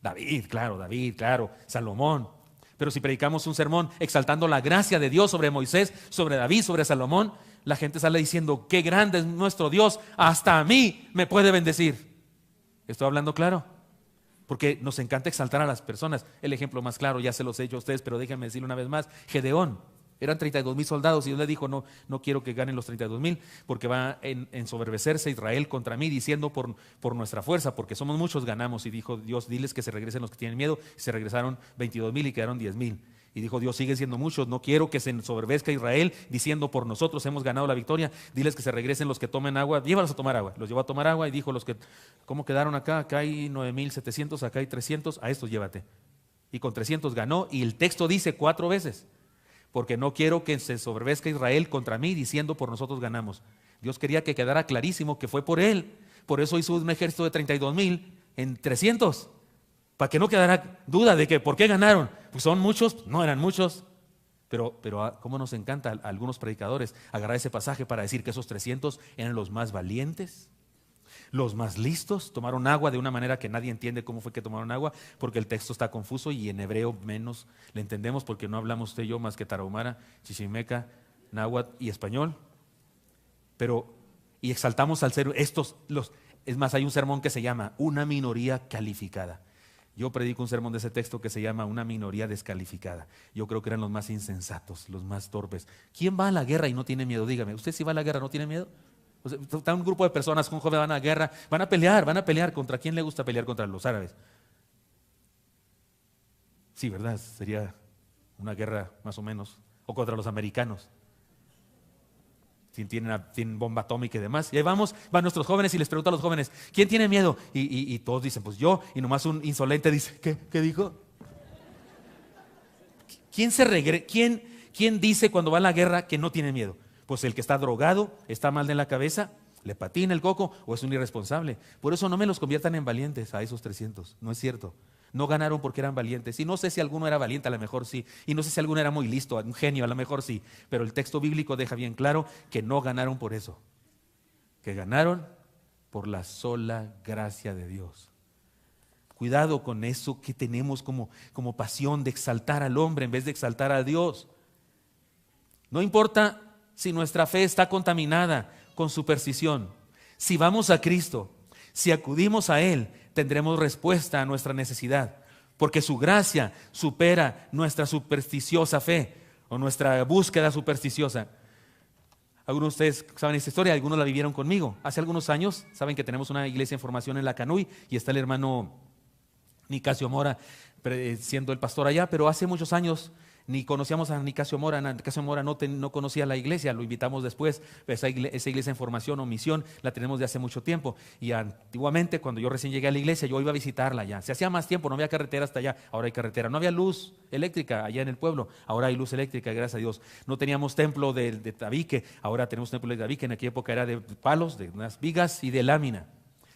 David, claro, Salomón. Pero si predicamos un sermón exaltando la gracia de Dios sobre Moisés, sobre David, sobre Salomón, la gente sale diciendo, qué grande es nuestro Dios, hasta a mí me puede bendecir. ¿Estoy hablando claro? Porque nos encanta exaltar a las personas. El ejemplo más claro, ya se los he hecho a ustedes, pero déjenme decirlo una vez más: Gedeón. Eran 32,000 soldados y Dios le dijo, no quiero que ganen los 32,000, porque va a ensoberbecerse Israel contra mí, diciendo por nuestra fuerza, porque somos muchos, ganamos. Y dijo Dios, diles que se regresen los que tienen miedo. Y se regresaron 22,000 y quedaron 10,000. Y dijo Dios, siguen siendo muchos, no quiero que se ensoberbezca Israel diciendo, por nosotros hemos ganado la victoria. Diles que se regresen los que tomen agua, llévalos a tomar agua. Los llevó a tomar agua y dijo, ¿cómo quedaron acá? Acá hay 9,700, acá hay 300, a estos llévate. Y con 300 ganó, y el texto dice 4 veces. porque no quiero que se sobrevesca Israel contra mí diciendo por nosotros ganamos. Dios quería que quedara clarísimo que fue por él. Por eso hizo un ejército de 32,000 en 300, para que no quedara duda de que ¿por qué ganaron? Pues son muchos, no eran muchos. Pero cómo nos encanta a algunos predicadores agarrar ese pasaje para decir que esos 300 eran los más valientes, los más listos, tomaron agua de una manera que nadie entiende cómo fue que tomaron agua, porque el texto está confuso y en hebreo menos le entendemos porque no hablamos usted y yo más que tarahumara, chichimeca, náhuatl y español. Y exaltamos al ser es más, hay un sermón que se llama una minoría calificada. Yo predico un sermón de ese texto que se llama una minoría descalificada. Yo creo que eran los más insensatos, los más torpes. ¿Quién va a la guerra y no tiene miedo? Dígame, ¿usted si va a la guerra no tiene miedo? O sea, está un grupo de personas, un joven van a la guerra, van a pelear. ¿Contra quién le gusta pelear? Contra los árabes. Sí, ¿verdad? Sería una guerra más o menos. O contra los americanos. Tienen bomba atómica y demás. Y ahí van nuestros jóvenes y les pregunto a los jóvenes, ¿quién tiene miedo? Y todos dicen, pues yo. Y nomás un insolente dice, ¿qué dijo? ¿Quién dice cuando va a la guerra que no tiene miedo? Pues el que está drogado, está mal de la cabeza, le patina el coco o es un irresponsable. Por eso no me los conviertan en valientes a esos 300. No es cierto. No ganaron porque eran valientes. Y no sé si alguno era valiente, a lo mejor sí. Y no sé si alguno era muy listo, un genio, a lo mejor sí. Pero el texto bíblico deja bien claro que no ganaron por eso. Que ganaron por la sola gracia de Dios. Cuidado con eso que tenemos como pasión de exaltar al hombre en vez de exaltar a Dios. No importa si nuestra fe está contaminada con superstición. Si vamos a Cristo, si acudimos a Él, tendremos respuesta a nuestra necesidad, porque su gracia supera nuestra supersticiosa fe o nuestra búsqueda supersticiosa. Algunos de ustedes saben esta historia, algunos la vivieron conmigo. Hace algunos años, saben que tenemos una iglesia en formación en La Canuy y está el hermano Nicasio Mora siendo el pastor allá, pero hace muchos años ni conocíamos a Nicasio Mora. Nicasio Mora no conocía la iglesia, lo invitamos después. Esa iglesia en formación o misión la tenemos de hace mucho tiempo. Y antiguamente, cuando yo recién llegué a la iglesia, yo iba a visitarla ya. Se hacía más tiempo, no había carretera hasta allá, ahora hay carretera. No había luz eléctrica allá en el pueblo, ahora hay luz eléctrica, gracias a Dios. No teníamos templo de tabique, ahora tenemos templo de tabique. En aquella época era de palos, de unas vigas y de lámina.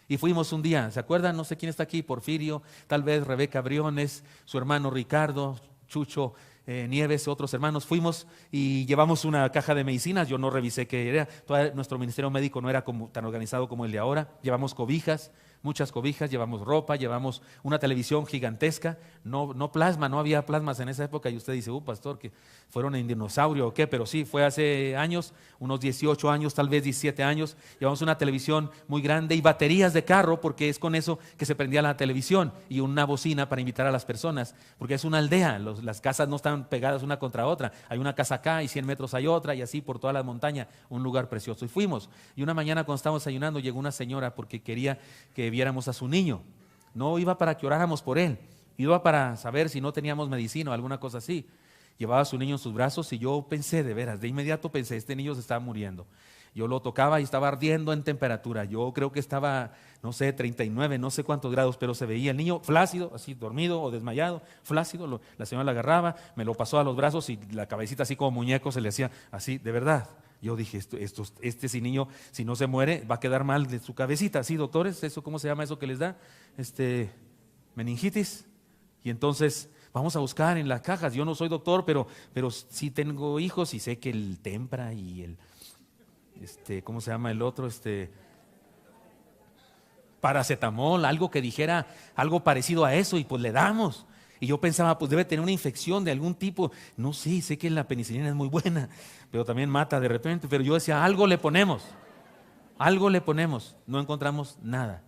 Y fuimos un día, ¿se acuerdan? No sé quién está aquí, Porfirio, tal vez Rebeca Briones, su hermano Ricardo, Chucho Nieves, otros hermanos. Fuimos y llevamos una caja de medicinas. Yo no revisé qué era. Nuestro ministerio médico no era tan organizado como el de ahora. Llevamos cobijas, muchas cobijas, llevamos ropa, llevamos una televisión gigantesca, no plasma, no había plasmas en esa época. Y usted dice, pastor, que fueron en dinosaurio o qué, pero sí, fue hace años, unos 18 años, tal vez 17 años. Llevamos una televisión muy grande y baterías de carro, porque es con eso que se prendía la televisión, y una bocina para invitar a las personas, porque es una aldea, las casas no están pegadas una contra otra. Hay una casa acá y 100 metros hay otra, y así por toda la montaña, un lugar precioso. Y fuimos, y una mañana cuando estábamos desayunando llegó una señora porque quería que viéramos a su niño. No iba para que oráramos por él, iba para saber si no teníamos medicina o alguna cosa así. Llevaba a su niño en sus brazos y yo pensé, de veras, de inmediato pensé, este niño se estaba muriendo. Yo lo tocaba y estaba ardiendo en temperatura. Yo creo que estaba, no sé, 39, no sé cuántos grados, pero se veía el niño flácido, así dormido o desmayado, flácido. La señora lo agarraba, me lo pasó a los brazos y la cabecita así como muñeco se le hacía así, de verdad. Yo dije, este niño, si no se muere, va a quedar mal de su cabecita. ¿Sí, doctores? ¿Eso cómo se llama eso que les da? Meningitis. Y entonces vamos a buscar en las cajas. Yo no soy doctor, pero sí tengo hijos y sé que el Tempra y el, ¿cómo se llama el otro? Paracetamol, algo que dijera algo parecido a eso, y pues le damos. Y yo pensaba, pues debe tener una infección de algún tipo. No sé que la penicilina es muy buena, pero también mata de repente. Pero yo decía, algo le ponemos. No encontramos nada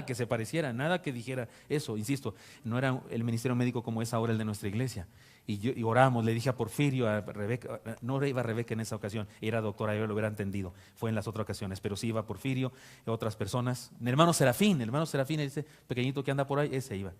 que se pareciera, nada que dijera eso. Insisto, no era el ministerio médico como es ahora el de nuestra iglesia. Y oramos, le dije a Porfirio, a Rebeca, no iba Rebeca en esa ocasión, era doctora, yo lo hubiera entendido, fue en las otras ocasiones, pero sí iba Porfirio y otras personas. El hermano Serafín, ese pequeñito que anda por ahí, ese iba.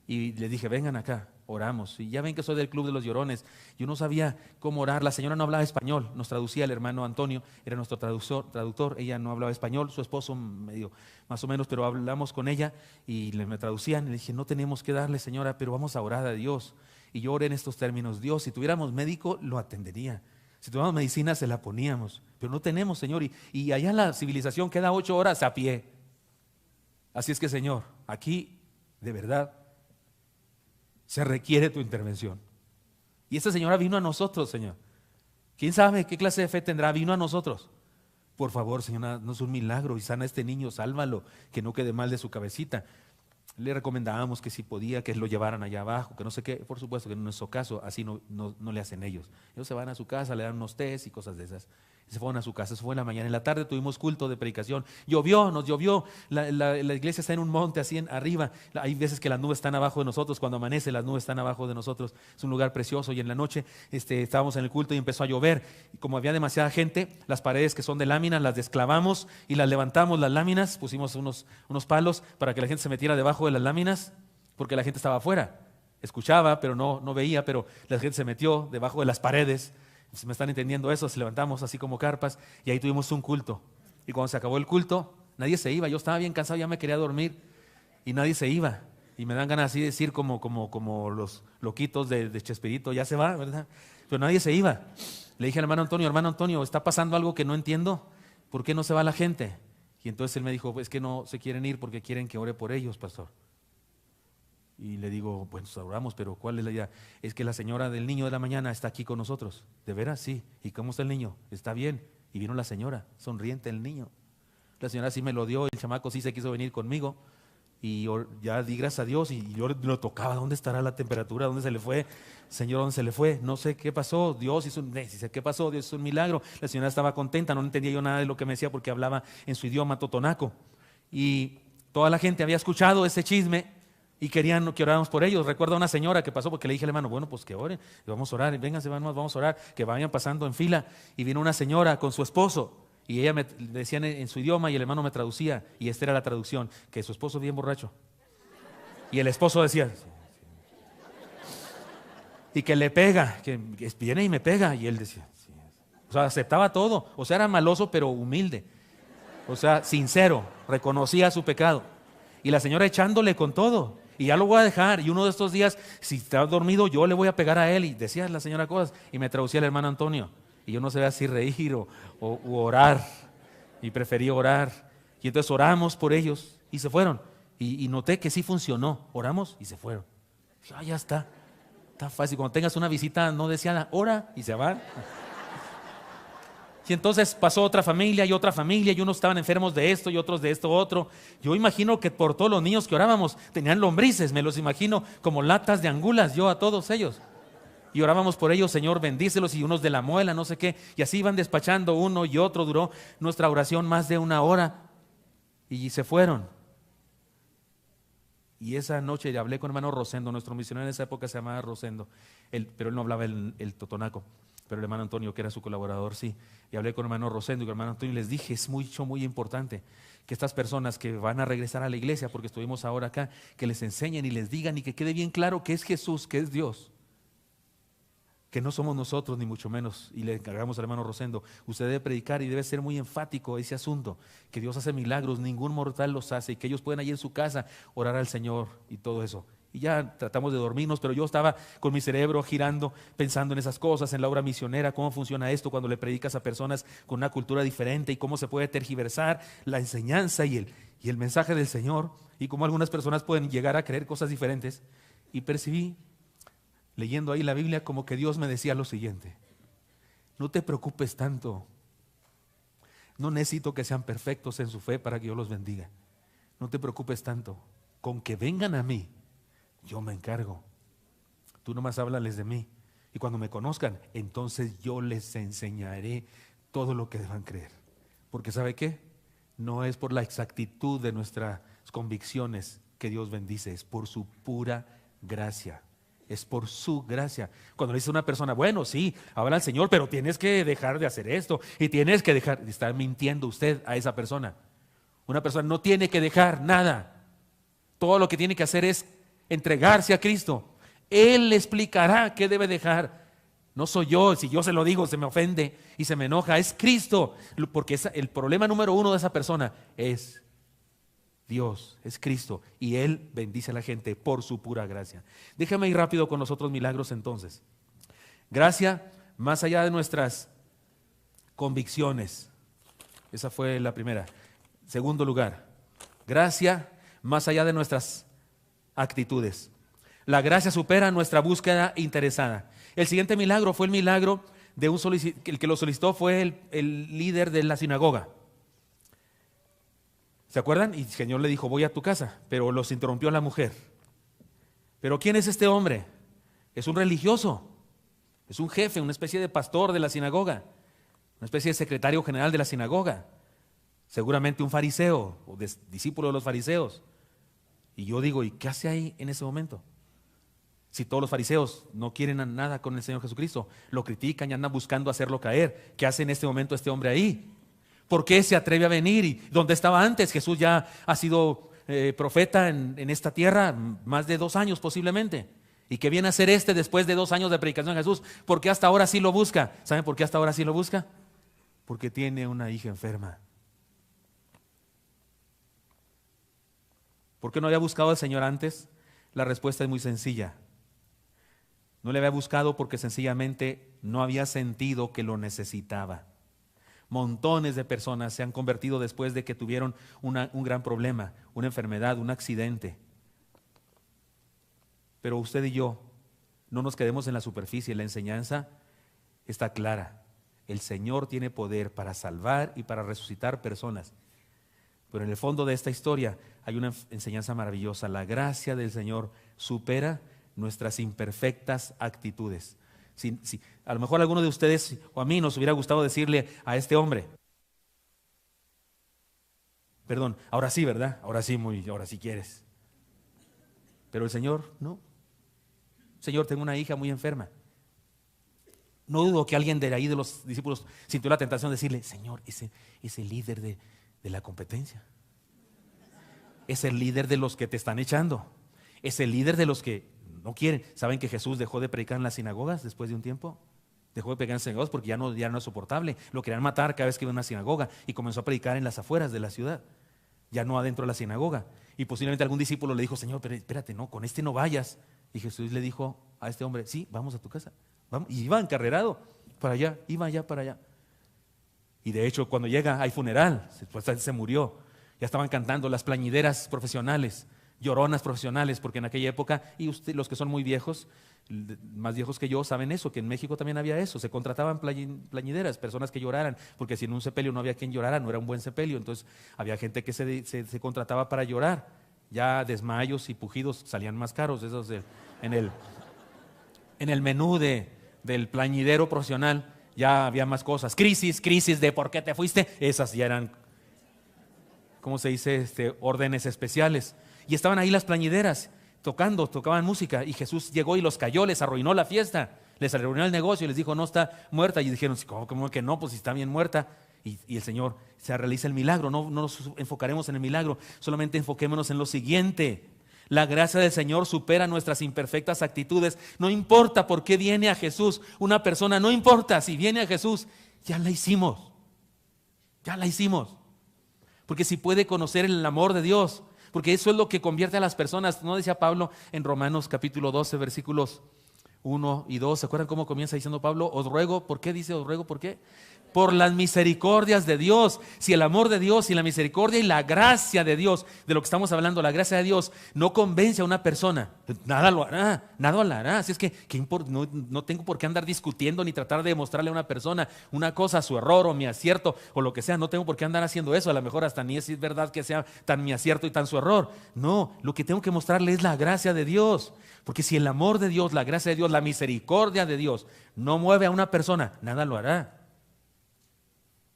Y les dije, vengan acá, oramos. Y ya ven que soy del Club de los Llorones. Yo no sabía cómo orar. La señora no hablaba español. Nos traducía el hermano Antonio, era nuestro traductor. Ella no hablaba español, su esposo medio, más o menos, pero hablamos con ella y me traducían. Y le dije, no tenemos que darle, señora, pero vamos a orar a Dios. Y yo oré en estos términos: Dios, si tuviéramos médico, lo atendería. Si tuviéramos medicina, se la poníamos. Pero no tenemos, Señor. Y allá la civilización queda 8 horas a pie. Así es que, Señor, aquí de verdad se requiere tu intervención. Y esta señora vino a nosotros, Señor. ¿Quién sabe qué clase de fe tendrá? Vino a nosotros. Por favor, Señor, haznos un milagro y sana a este niño, sálvalo, que no quede mal de su cabecita. Le recomendábamos que si podía, que lo llevaran allá abajo, que no sé qué. Por supuesto que en nuestro caso así no le hacen ellos. Ellos se van a su casa, le dan unos tés y cosas de esas. Se fueron a su casa, eso fue en la mañana. En la tarde tuvimos culto de predicación. Llovió, nos llovió. La iglesia está en un monte así arriba. Hay veces que las nubes están abajo de nosotros. Cuando amanece, las nubes están abajo de nosotros. Es un lugar precioso. Y en la noche estábamos en el culto y empezó a llover. Y como había demasiada gente, las paredes que son de láminas las desclavamos y las levantamos, las láminas. Pusimos unos palos para que la gente se metiera debajo de las láminas, porque la gente estaba afuera. Escuchaba, pero no veía, pero la gente se metió debajo de las paredes. Si me están entendiendo eso, se levantamos así como carpas y ahí tuvimos un culto. Y cuando se acabó el culto, nadie se iba. Yo estaba bien cansado, ya me quería dormir y nadie se iba. Y me dan ganas así de decir como los loquitos de Chespirito, ya se va, ¿verdad? Pero nadie se iba. Le dije al hermano Antonio, está pasando algo que no entiendo. ¿Por qué no se va la gente? Y entonces él me dijo, es que no se quieren ir porque quieren que ore por ellos, pastor. Y le digo, pues oramos, pero ¿cuál es la idea? Es que la señora del niño de la mañana está aquí con nosotros. ¿De veras? Sí. ¿Y cómo está el niño? Está bien. Y vino la señora, sonriente el niño. La señora sí me lo dio, el chamaco sí se quiso venir conmigo. Y ya di gracias a Dios y yo lo tocaba. ¿Dónde estará la temperatura? ¿Dónde se le fue? Señor, ¿dónde se le fue? No sé qué pasó. Dios hizo ¿qué pasó? Dios hizo un milagro. La señora estaba contenta, no entendía yo nada de lo que me decía porque hablaba en su idioma totonaco. Y toda la gente había escuchado ese chisme y querían que oráramos por ellos. Recuerdo a una señora que pasó porque le dije al hermano, bueno, pues que oren, vamos a orar, vénganse hermanos, vamos a orar, que vayan pasando en fila. Y vino una señora con su esposo y ella me decía en su idioma y el hermano me traducía y esta era la traducción, que su esposo bien borracho. Y el esposo decía, y que le pega, que viene y me pega. Y él decía, sí. O sea, aceptaba todo. O sea, era maloso pero humilde. O sea, sincero, reconocía su pecado. Y la señora echándole con todo. Y ya lo voy a dejar. Y uno de estos días, si está dormido, yo le voy a pegar a él. Y decía la señora cosas. Y me traducía el hermano Antonio. Y yo no sabía si reír o orar. Y preferí orar. Y entonces oramos por ellos. Y se fueron. Y noté que sí funcionó. Oramos y se fueron. Dije, ya está. Está fácil. Cuando tengas una visita no deseada, ora y se van. Y entonces pasó otra familia y unos estaban enfermos de esto y otros de esto otro. Yo imagino que por todos los niños que orábamos tenían lombrices, me los imagino como latas de angulas, yo a todos ellos. Y orábamos por ellos, Señor, bendícelos, y unos de la muela, no sé qué. Y así iban despachando uno y otro. Duró nuestra oración más de 1 hora y se fueron. Y esa noche le hablé con hermano Rosendo, nuestro misionero en esa época se llamaba Rosendo, pero él no hablaba el totonaco. Pero el hermano Antonio, que era su colaborador, sí. Y hablé con el hermano Rosendo y con el hermano Antonio y les dije, es muy importante que estas personas que van a regresar a la iglesia, porque estuvimos ahora acá, que les enseñen y les digan y que quede bien claro que es Jesús, que es Dios. Que no somos nosotros, ni mucho menos. Y le encargamos al hermano Rosendo, usted debe predicar y debe ser muy enfático ese asunto, que Dios hace milagros, ningún mortal los hace, y que ellos pueden allí en su casa orar al Señor y todo eso. Y ya tratamos de dormirnos, pero yo estaba con mi cerebro girando, pensando en esas cosas, en la obra misionera, cómo funciona esto cuando le predicas a personas con una cultura diferente y cómo se puede tergiversar la enseñanza y el mensaje del Señor, y cómo algunas personas pueden llegar a creer cosas diferentes. Y percibí, leyendo ahí la Biblia, como que Dios me decía lo siguiente: no te preocupes tanto, no necesito que sean perfectos en su fe para que yo los bendiga. No te preocupes tanto, con que vengan a mí, yo me encargo. Tú nomás háblales de mí. Y cuando me conozcan, entonces yo les enseñaré todo lo que deban creer. Porque ¿sabe qué? No es por la exactitud de nuestras convicciones que Dios bendice, es por su pura gracia. Es por su gracia. Cuando le dice a una persona, bueno, sí, habla al Señor, pero tienes que dejar de hacer esto y tienes que dejar, está mintiendo usted a esa persona. Una persona no tiene que dejar nada. Todo lo que tiene que hacer es entregarse a Cristo. Él le explicará qué debe dejar. No soy yo, si yo se lo digo se me ofende y se me enoja. Es Cristo, porque el problema número 1 de esa persona es Dios, es Cristo, y Él bendice a la gente por su pura gracia. Déjame ir rápido con los otros milagros entonces. Gracia más allá de nuestras convicciones. Esa fue la primera. Segundo lugar, gracia más allá de nuestras actitudes. La gracia supera nuestra búsqueda interesada. El siguiente milagro fue el milagro de el que lo solicitó fue el líder de la sinagoga. ¿Se acuerdan? Y el Señor le dijo, voy a tu casa, pero los interrumpió la mujer. ¿Pero quién es este hombre? Es un religioso, es un jefe, una especie de pastor de la sinagoga, una especie de secretario general de la sinagoga, seguramente un fariseo o discípulo de los fariseos. Y yo digo, ¿y qué hace ahí en ese momento? Si todos los fariseos no quieren nada con el Señor Jesucristo, lo critican y andan buscando hacerlo caer, ¿qué hace en este momento este hombre ahí? ¿Por qué se atreve a venir? ¿Y dónde estaba antes? Jesús ya ha sido profeta en esta tierra más de 2 años posiblemente. ¿Y qué viene a hacer después de 2 años de predicación de Jesús? ¿Por qué hasta ahora sí lo busca? ¿Saben por qué hasta ahora sí lo busca? Porque tiene una hija enferma. ¿Por qué no había buscado al Señor antes? La respuesta es muy sencilla. No le había buscado porque sencillamente no había sentido que lo necesitaba. Montones de personas se han convertido después de que tuvieron un gran problema, una enfermedad, un accidente. Pero usted y yo no nos quedemos en la superficie. La enseñanza está clara. El Señor tiene poder para salvar y para resucitar personas. Pero en el fondo de esta historia hay una enseñanza maravillosa. La gracia del Señor supera nuestras imperfectas actitudes. A lo mejor a alguno de ustedes o a mí nos hubiera gustado decirle a este hombre, perdón, ahora sí, ¿verdad? Ahora sí quieres. Pero el Señor, no. Señor, tengo una hija muy enferma. No dudo que alguien de ahí de los discípulos sintió la tentación de decirle, Señor, ese líder de la competencia, es el líder de los que te están echando, es el líder de los que no quieren. ¿Saben que Jesús dejó de predicar en las sinagogas después de un tiempo? Dejó de predicar en las sinagogas porque ya no es soportable. Lo querían matar cada vez que iba a una sinagoga y comenzó a predicar en las afueras de la ciudad, ya no adentro de la sinagoga. Y posiblemente algún discípulo le dijo, Señor, pero espérate, no, con este no vayas. Y Jesús le dijo a este hombre, sí, vamos a tu casa. Vamos. Y iba encarrerado para allá, iba allá para allá. Y de hecho cuando llega hay funeral, después se murió. Ya estaban cantando las plañideras profesionales, lloronas profesionales, porque en aquella época, y los que son muy viejos, más viejos que yo, saben eso, que en México también había eso, se contrataban plañideras, personas que lloraran, porque si en un sepelio no había quien llorara, no era un buen sepelio, entonces había gente que se contrataba para llorar. Ya desmayos y pujidos salían más caros, esos en el menú del plañidero profesional ya había más cosas, crisis de por qué te fuiste, esas ya eran, ¿cómo se dice? Órdenes especiales. Y estaban ahí las plañideras tocaban música, y Jesús llegó y los cayó, les arruinó la fiesta, les arruinó el negocio y les dijo, no está muerta. Y dijeron, ¿cómo que no? Pues si está bien muerta. Y el Señor se realiza el milagro. No nos enfocaremos en el milagro, solamente enfoquémonos en lo siguiente. La gracia del Señor supera nuestras imperfectas actitudes. No importa por qué viene a Jesús una persona, no importa si viene a Jesús, ya la hicimos. Porque si puede conocer el amor de Dios, porque eso es lo que convierte a las personas. ¿No decía Pablo en Romanos capítulo 12, versículos 1 y 2? ¿Se acuerdan cómo comienza diciendo Pablo? Os ruego, ¿por qué dice os ruego? ¿Por qué? Por las misericordias de Dios. Si el amor de Dios y la misericordia y la gracia de Dios, de lo que estamos hablando, la gracia de Dios, no convence a una persona, nada lo hará. Así es que no tengo por qué andar discutiendo ni tratar de demostrarle a una persona una cosa, su error o mi acierto o lo que sea. No tengo por qué andar haciendo eso. A lo mejor hasta ni es verdad que sea tan mi acierto y tan su error. No, lo que tengo que mostrarle es la gracia de Dios. Porque si el amor de Dios, la gracia de Dios, la misericordia de Dios no mueve a una persona, nada lo hará.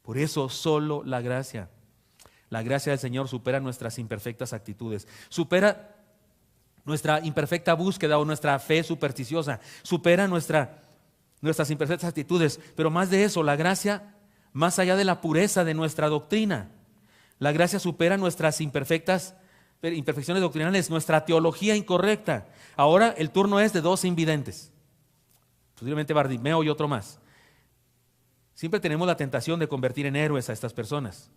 Por eso solo la gracia del Señor supera nuestras imperfectas actitudes, supera nuestra imperfecta búsqueda o nuestra fe supersticiosa, supera nuestras imperfectas actitudes. Pero más de eso, la gracia, más allá de la pureza de nuestra doctrina, la gracia supera nuestras imperfecciones doctrinales, nuestra teología incorrecta. Ahora el turno es de 2 invidentes, posiblemente Bartimeo y otro más. Siempre tenemos la tentación de convertir en héroes a estas personas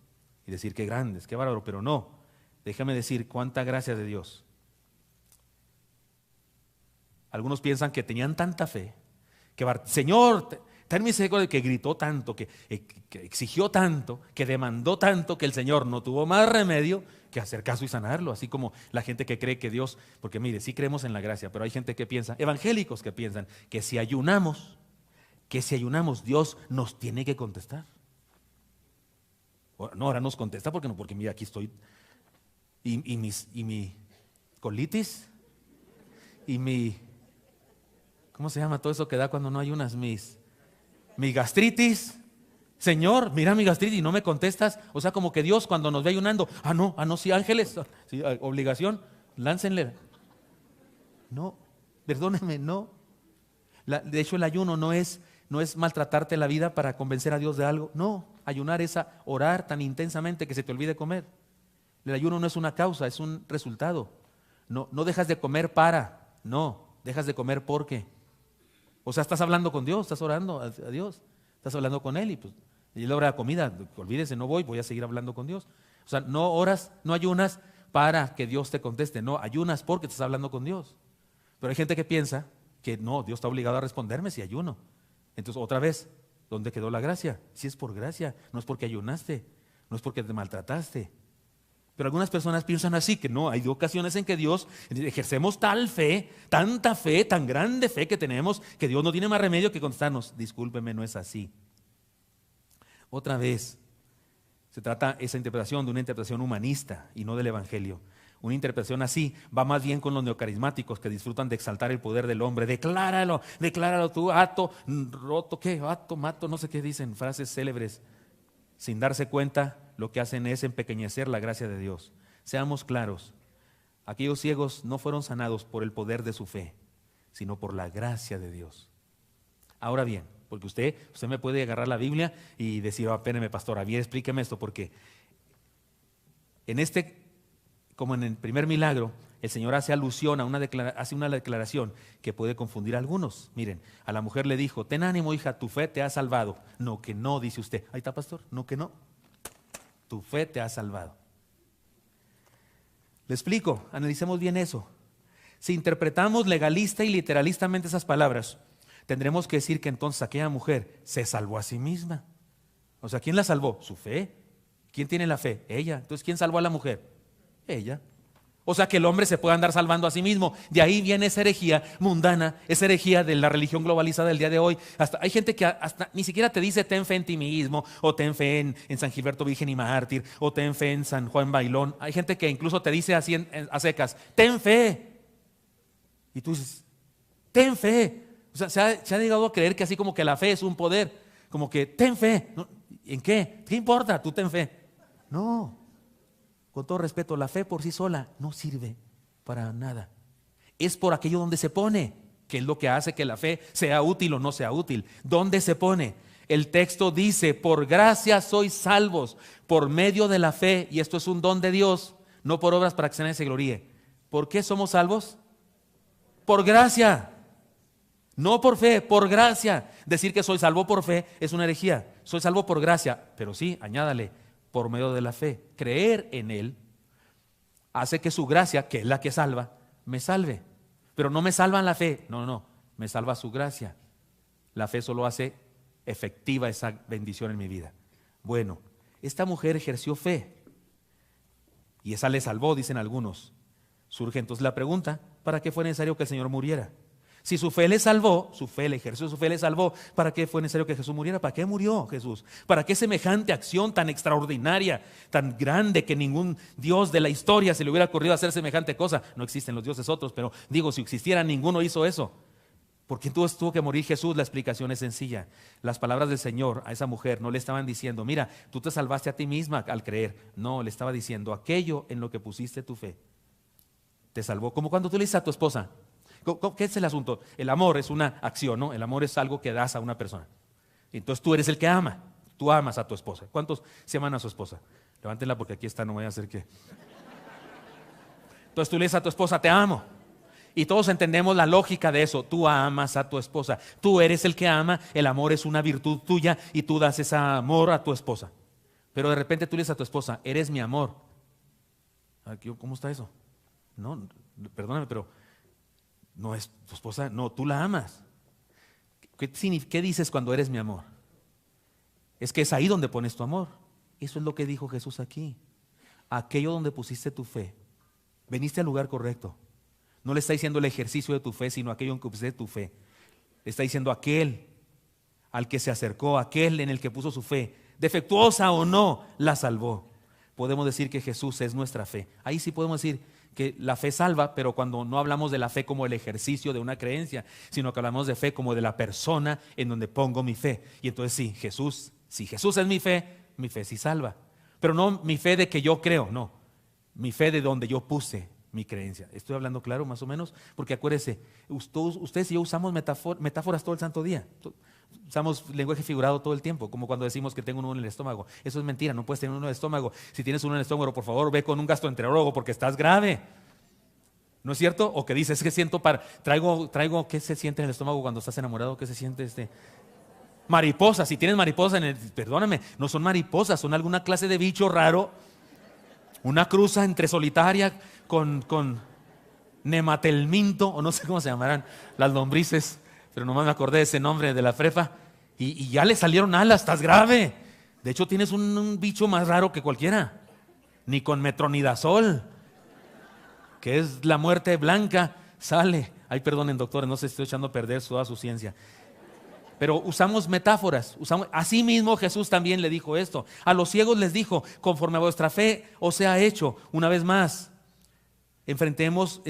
y decir qué grandes, qué bárbaro, pero no. déjame decir cuánta gracia de Dios. Algunos piensan que tenían tanta fe, que Señor, ten misericordia, que gritó tanto, que exigió tanto, que demandó tanto, que el Señor no tuvo más remedio que hacer caso y sanarlo. Así como la gente que cree que Dios, porque mire, sí creemos en la gracia, pero hay gente que piensa, evangélicos que piensan que si ayunamos Dios nos tiene que contestar. No, ahora nos contesta porque no, porque mira, aquí estoy y mi colitis y mi, ¿cómo se llama todo eso que da cuando no ayunas? Mi gastritis. Señor, mira mi gastritis y no me contestas. O sea, como que Dios cuando nos ve ayunando, no, sí, ángeles, sí, obligación, láncenle. No, perdóneme, no. De hecho, el ayuno no es maltratarte la vida para convencer a Dios de algo. No, ayunar es orar tan intensamente que se te olvide comer. El ayuno no es una causa, es un resultado. No dejas de comer dejas de comer porque. O sea, estás hablando con Dios, estás orando a Dios, estás hablando con Él y pues y la hora de comida, olvídese, no voy a seguir hablando con Dios. O sea, no oras, no ayunas para que Dios te conteste, no, ayunas porque estás hablando con Dios. Pero hay gente que piensa que no, Dios está obligado a responderme si ayuno. Entonces, otra vez, ¿dónde quedó la gracia? Si es por gracia, no es porque ayunaste, no es porque te maltrataste. Pero algunas personas piensan así, que no, hay ocasiones en que Dios, ejercemos tal fe, tanta fe, tan grande fe que tenemos, que Dios no tiene más remedio que contestarnos. Discúlpeme, no es así. Otra vez, se trata esa interpretación de una interpretación humanista y no del Evangelio. Una interpretación así va más bien con los neocarismáticos que disfrutan de exaltar el poder del hombre. Decláralo tú, ato, roto, ato, mato, no sé qué dicen, frases célebres. Sin darse cuenta, lo que hacen es empequeñecer la gracia de Dios. Seamos claros, aquellos ciegos no fueron sanados por el poder de su fe, sino por la gracia de Dios. Ahora bien, porque usted me puede agarrar la Biblia y decir, espéreme pastor, bien, explíqueme esto, porque como en el primer milagro, el Señor hace alusión hace una declaración que puede confundir a algunos. Miren, a la mujer le dijo, ten ánimo hija, tu fe te ha salvado. No, que no, dice usted. Ahí está pastor, no, que no. Tu fe te ha salvado. Le explico, analicemos bien eso. Si interpretamos legalista y literalistamente esas palabras, tendremos que decir que entonces aquella mujer se salvó a sí misma. O sea, ¿quién la salvó? Su fe. ¿Quién tiene la fe? Ella. Entonces, ¿quién salvó a la mujer? Ella. O sea, que el hombre se puede andar salvando a sí mismo. De ahí viene esa herejía mundana, esa herejía de la religión globalizada del día de hoy. Hay gente que hasta ni siquiera te dice ten fe en ti mismo, o ten fe en San Gilberto Virgen y Mártir, o ten fe en San Juan Bailón. Hay gente que incluso te dice así a secas, ten fe. Y tú dices, ten fe. O sea, se ha llegado a creer que así como que la fe es un poder, como que ten fe. ¿En qué? ¿Qué importa? Tú ten fe. No. Con todo respeto, la fe por sí sola no sirve para nada. Es por aquello donde se pone, que es lo que hace que la fe sea útil o no sea útil. ¿Dónde se pone? El texto dice, por gracia sois salvos, por medio de la fe, y esto es un don de Dios, no por obras para que nadie se gloríe. ¿Por qué somos salvos? Por gracia, no por fe, por gracia. Decir que soy salvo por fe es una herejía. Soy salvo por gracia, pero sí, añádale, por medio de la fe. Creer en Él hace que su gracia, que es la que salva, me salve. Pero no me salva en la fe, no, me salva su gracia. La fe solo hace efectiva esa bendición en mi vida. Bueno, esta mujer ejerció fe y esa le salvó, dicen algunos. Surge entonces la pregunta, ¿para qué fue necesario que el Señor muriera? Si su fe le salvó, su fe le salvó, ¿para qué fue necesario que Jesús muriera? ¿Para qué murió Jesús? ¿Para qué semejante acción tan extraordinaria, tan grande, que ningún Dios de la historia se le hubiera ocurrido hacer semejante cosa? No existen los dioses otros, pero digo, si existiera, ninguno hizo eso. ¿Por qué tuvo que morir Jesús? La explicación es sencilla. Las palabras del Señor a esa mujer no le estaban diciendo, mira, tú te salvaste a ti misma al creer. No, le estaba diciendo, aquello en lo que pusiste tu fe te salvó. Como cuando tú le dices a tu esposa, ¿qué es el asunto? El amor es una acción, ¿no? El amor es algo que das a una persona. Entonces tú eres el que ama. Tú amas a tu esposa. ¿Cuántos se aman a su esposa? Levántenla porque aquí está, no voy a hacer que. Entonces tú le dices a tu esposa, te amo. Y todos entendemos la lógica de eso. Tú amas a tu esposa. Tú eres el que ama. El amor es una virtud tuya y tú das ese amor a tu esposa. Pero de repente tú le dices a tu esposa, eres mi amor. ¿Cómo está eso? No, perdóname, pero no es tu esposa, no, tú la amas. ¿Qué dices cuando eres mi amor? Es que es ahí donde pones tu amor. Eso es lo que dijo Jesús aquí. Aquello donde pusiste tu fe. Veniste al lugar correcto. No le está diciendo el ejercicio de tu fe, sino aquello en que pusiste tu fe. Le está diciendo aquel al que se acercó, aquel en el que puso su fe, defectuosa o no, la salvó. Podemos decir que Jesús es nuestra fe. Ahí sí podemos decir que la fe salva, pero cuando no hablamos de la fe como el ejercicio de una creencia, sino que hablamos de fe como de la persona en donde pongo mi fe. Y entonces si Jesús es mi fe sí salva. Pero no mi fe de que yo creo, no. Mi fe de donde yo puse mi creencia. ¿Estoy hablando claro más o menos? Porque acuérdese, ustedes y yo usamos metáforas todo el santo día. Usamos lenguaje figurado todo el tiempo, como cuando decimos que tengo uno en el estómago. Eso es mentira, no puedes tener uno en el estómago. Si tienes uno en el estómago, por favor, ve con un gastroenterólogo porque estás grave. ¿No es cierto? O que dices, es que siento traigo, ¿qué se siente en el estómago cuando estás enamorado? ¿Qué se siente mariposas? Si tienes mariposas perdóname, no son mariposas, son alguna clase de bicho raro. Una cruza entre solitaria con nematelminto, o no sé cómo se llamarán las lombrices, pero nomás me acordé de ese nombre de la frefa, y ya le salieron alas, estás grave. De hecho tienes un bicho más raro que cualquiera, ni con metronidazol, que es la muerte blanca, sale. Ay, perdonen doctores, no sé si estoy echando a perder toda su ciencia. Pero usamos metáforas, así mismo Jesús también le dijo esto. A los ciegos les dijo, conforme a vuestra fe os sea hecho. Una vez más, enfrentamos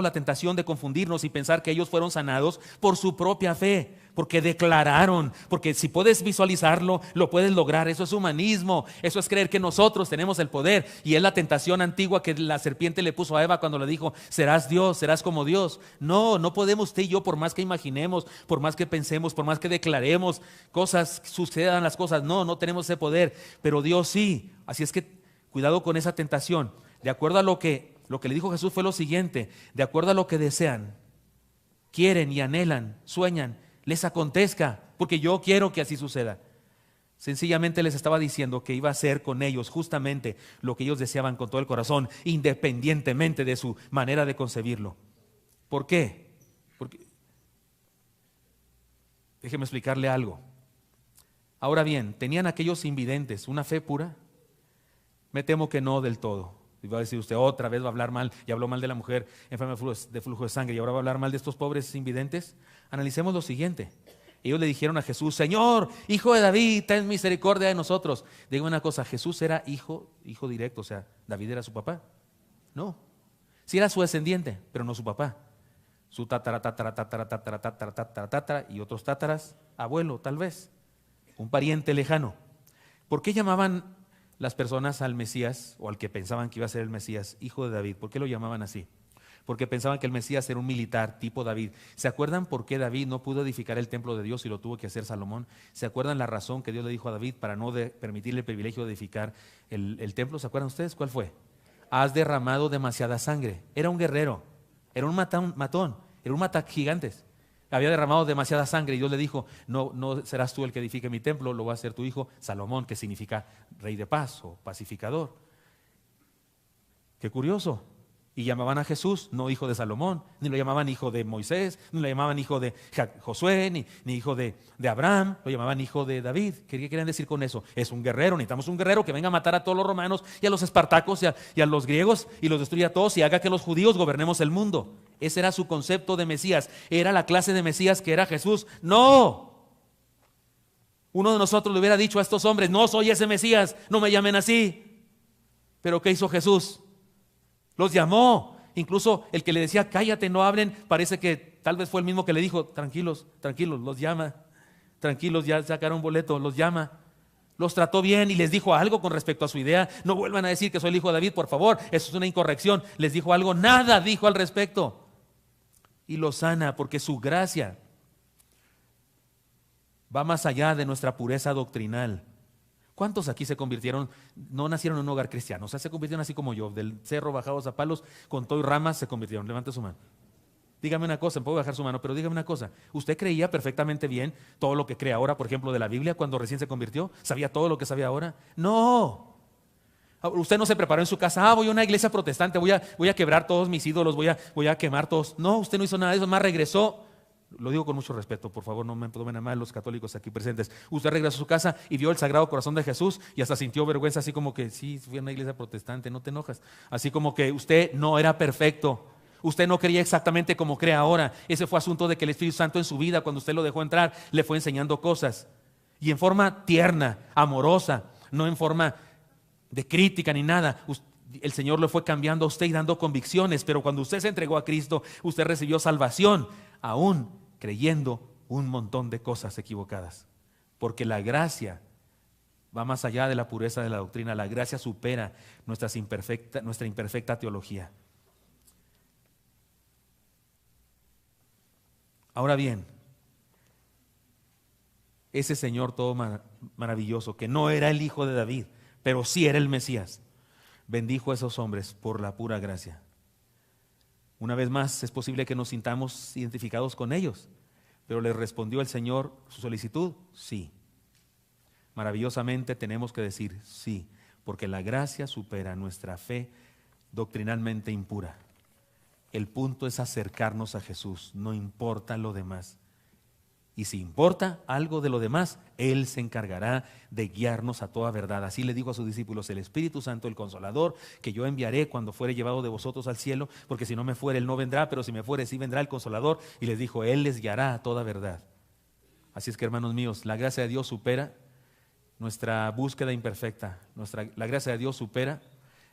la tentación de confundirnos y pensar que ellos fueron sanados por su propia fe, porque declararon, porque si puedes visualizarlo, lo puedes lograr. Eso es humanismo, eso es creer que nosotros tenemos el poder, y es la tentación antigua que la serpiente le puso a Eva cuando le dijo, serás Dios, serás como Dios. No podemos usted y yo, por más que imaginemos, por más que pensemos, por más que declaremos cosas, sucedan las cosas, no tenemos ese poder, pero Dios sí. Así es que cuidado con esa tentación. De acuerdo a lo que le dijo Jesús fue lo siguiente: de acuerdo a lo que desean, quieren y anhelan, sueñan, les acontezca, porque yo quiero que así suceda. Sencillamente les estaba diciendo que iba a hacer con ellos justamente lo que ellos deseaban con todo el corazón, independientemente de su manera de concebirlo. ¿Por qué? Porque, déjeme explicarle algo. Ahora bien, ¿tenían aquellos invidentes una fe pura? Me temo que no del todo. Y va a decir usted, otra vez va a hablar mal, y habló mal de la mujer enferma de flujo de sangre, y ahora va a hablar mal de estos pobres invidentes. Analicemos lo siguiente. Ellos le dijeron a Jesús, Señor, hijo de David, ten misericordia de nosotros. Dígame una cosa, ¿Jesús era hijo directo? O sea, ¿David era su papá? No. Sí era su descendiente, pero no su papá. Su tatara y otros tátaras, abuelo tal vez, un pariente lejano. ¿Por qué llamaban las personas al Mesías, o al que pensaban que iba a ser el Mesías, hijo de David? ¿Por qué lo llamaban así? Porque pensaban que el Mesías era un militar tipo David. ¿Se acuerdan por qué David no pudo edificar el templo de Dios y lo tuvo que hacer Salomón? ¿Se acuerdan la razón que Dios le dijo a David para no permitirle el privilegio de edificar el templo? ¿Se acuerdan ustedes cuál fue? Has derramado demasiada sangre. Era un guerrero, era un matón, era un gigantes. Había derramado demasiada sangre, y Dios le dijo, no serás tú el que edifique mi templo, lo va a hacer tu hijo Salomón, que significa rey de paz o pacificador. Qué curioso. Y llamaban a Jesús no hijo de Salomón, ni lo llamaban hijo de Moisés, ni lo llamaban hijo de Josué, ni hijo de Abraham, lo llamaban hijo de David. ¿Qué querían decir con eso? Es un guerrero, necesitamos un guerrero que venga a matar a todos los romanos y a los espartacos y a los griegos, y los destruya a todos y haga que los judíos gobernemos el mundo. Ese era su concepto de Mesías. ¿Era la clase de Mesías que era Jesús? ¡No! Uno de nosotros le hubiera dicho a estos hombres, no soy ese Mesías, no me llamen así. Pero ¿qué hizo Jesús? Los llamó. Incluso el que le decía, cállate, no hablen, parece que tal vez fue el mismo que le dijo, tranquilos, los llama. Tranquilos, ya sacaron boleto, los llama. Los trató bien y les dijo algo con respecto a su idea. No vuelvan a decir que soy el hijo de David, por favor, eso es una incorrección. Les dijo algo, nada dijo al respecto. Y los sana, porque su gracia va más allá de nuestra pureza doctrinal. ¿Cuántos aquí se convirtieron, no nacieron en un hogar cristiano? O sea, se convirtieron así como yo, del cerro bajados a palos, con todo y ramas se convirtieron. Levante su mano. Dígame una cosa, puedo bajar su mano, pero dígame una cosa. ¿Usted creía perfectamente bien todo lo que cree ahora, por ejemplo, de la Biblia, cuando recién se convirtió? ¿Sabía todo lo que sabía ahora? No. Usted no se preparó en su casa, voy a una iglesia protestante, voy a quebrar todos mis ídolos, voy a quemar todos. No, usted no hizo nada de eso, más regresó. Lo digo con mucho respeto, por favor, no me tomen a mal los católicos aquí presentes. Usted regresó a su casa y vio el Sagrado Corazón de Jesús y hasta sintió vergüenza, así como que, sí, fui a una iglesia protestante, no te enojas. Así como que usted no era perfecto. Usted no creía exactamente como cree ahora. Ese fue asunto de que el Espíritu Santo en su vida, cuando usted lo dejó entrar, le fue enseñando cosas. Y en forma tierna, amorosa, no en forma de crítica ni nada. El Señor le fue cambiando a usted y dando convicciones, pero cuando usted se entregó a Cristo, usted recibió salvación, aún creyendo un montón de cosas equivocadas. Porque la gracia va más allá de la pureza de la doctrina. La gracia supera nuestra imperfecta teología. Ahora bien, ese Señor todo maravilloso, que no era el hijo de David, pero sí era el Mesías, bendijo a esos hombres por la pura gracia. Una vez más, es posible que nos sintamos identificados con ellos, pero les respondió el Señor su solicitud, sí. Maravillosamente tenemos que decir sí, porque la gracia supera nuestra fe doctrinalmente impura. El punto es acercarnos a Jesús, no importa lo demás. Y si importa algo de lo demás, Él se encargará de guiarnos a toda verdad. Así le dijo a sus discípulos: el Espíritu Santo, el Consolador, que yo enviaré cuando fuere llevado de vosotros al cielo, porque si no me fuere, Él no vendrá, pero si me fuere, sí vendrá el Consolador. Y les dijo: Él les guiará a toda verdad. Así es que, hermanos míos, la gracia de Dios supera nuestra búsqueda imperfecta. La gracia de Dios supera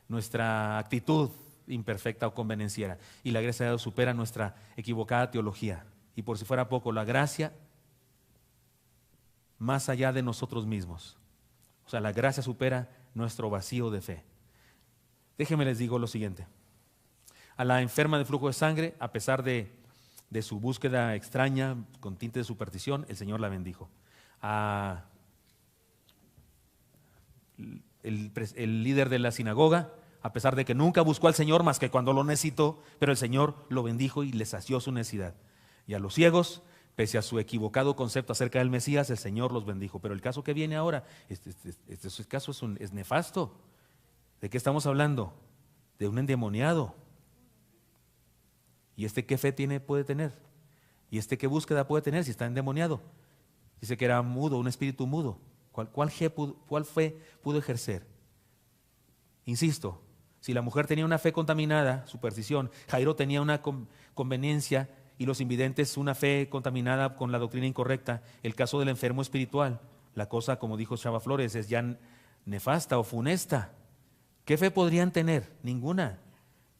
nuestra actitud imperfecta o convenenciera. Y la gracia de Dios supera nuestra equivocada teología. Y por si fuera poco, la gracia más allá de nosotros mismos. O sea, la gracia supera nuestro vacío de fe. Déjenme les digo lo siguiente. A la enferma de flujo de sangre, a pesar de su búsqueda extraña, con tinte de superstición, el Señor la bendijo. El líder de la sinagoga, a pesar de que nunca buscó al Señor más que cuando lo necesitó, pero el Señor lo bendijo y le sació su necesidad. Y a los ciegos, pese a su equivocado concepto acerca del Mesías, el Señor los bendijo. Pero el caso que viene ahora, este caso es nefasto. ¿De qué estamos hablando? De un endemoniado. ¿Y qué fe puede tener? ¿Y qué búsqueda puede tener si está endemoniado? Dice que era mudo, un espíritu mudo. ¿Cuál fe pudo ejercer? Insisto, si la mujer tenía una fe contaminada, superstición, Jairo tenía una conveniencia, y los invidentes una fe contaminada con la doctrina incorrecta. El caso del enfermo espiritual, la cosa, como dijo Chava Flores, es ya nefasta o funesta. ¿Qué fe podrían tener? Ninguna.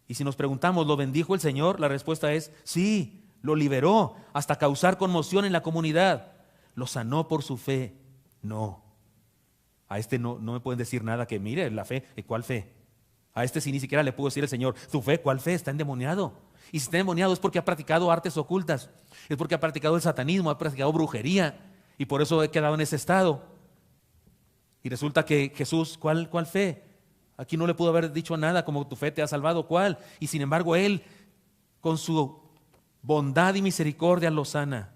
Y si nos preguntamos, ¿lo bendijo el Señor? La respuesta es sí, lo liberó hasta causar conmoción en la comunidad. ¿Lo sanó por su fe? No. A no me pueden decir nada que mire la fe. ¿Cuál fe? A sí ni siquiera le pudo decir el Señor, ¿tu fe? ¿Cuál fe? Está endemoniado. Y si está endemoniado es porque ha practicado artes ocultas, es porque ha practicado el satanismo, ha practicado brujería, y por eso he quedado en ese estado. Y resulta que Jesús, ¿cuál fe? Aquí no le pudo haber dicho nada como tu fe te ha salvado, ¿cuál? Y sin embargo Él, con su bondad y misericordia, lo sana.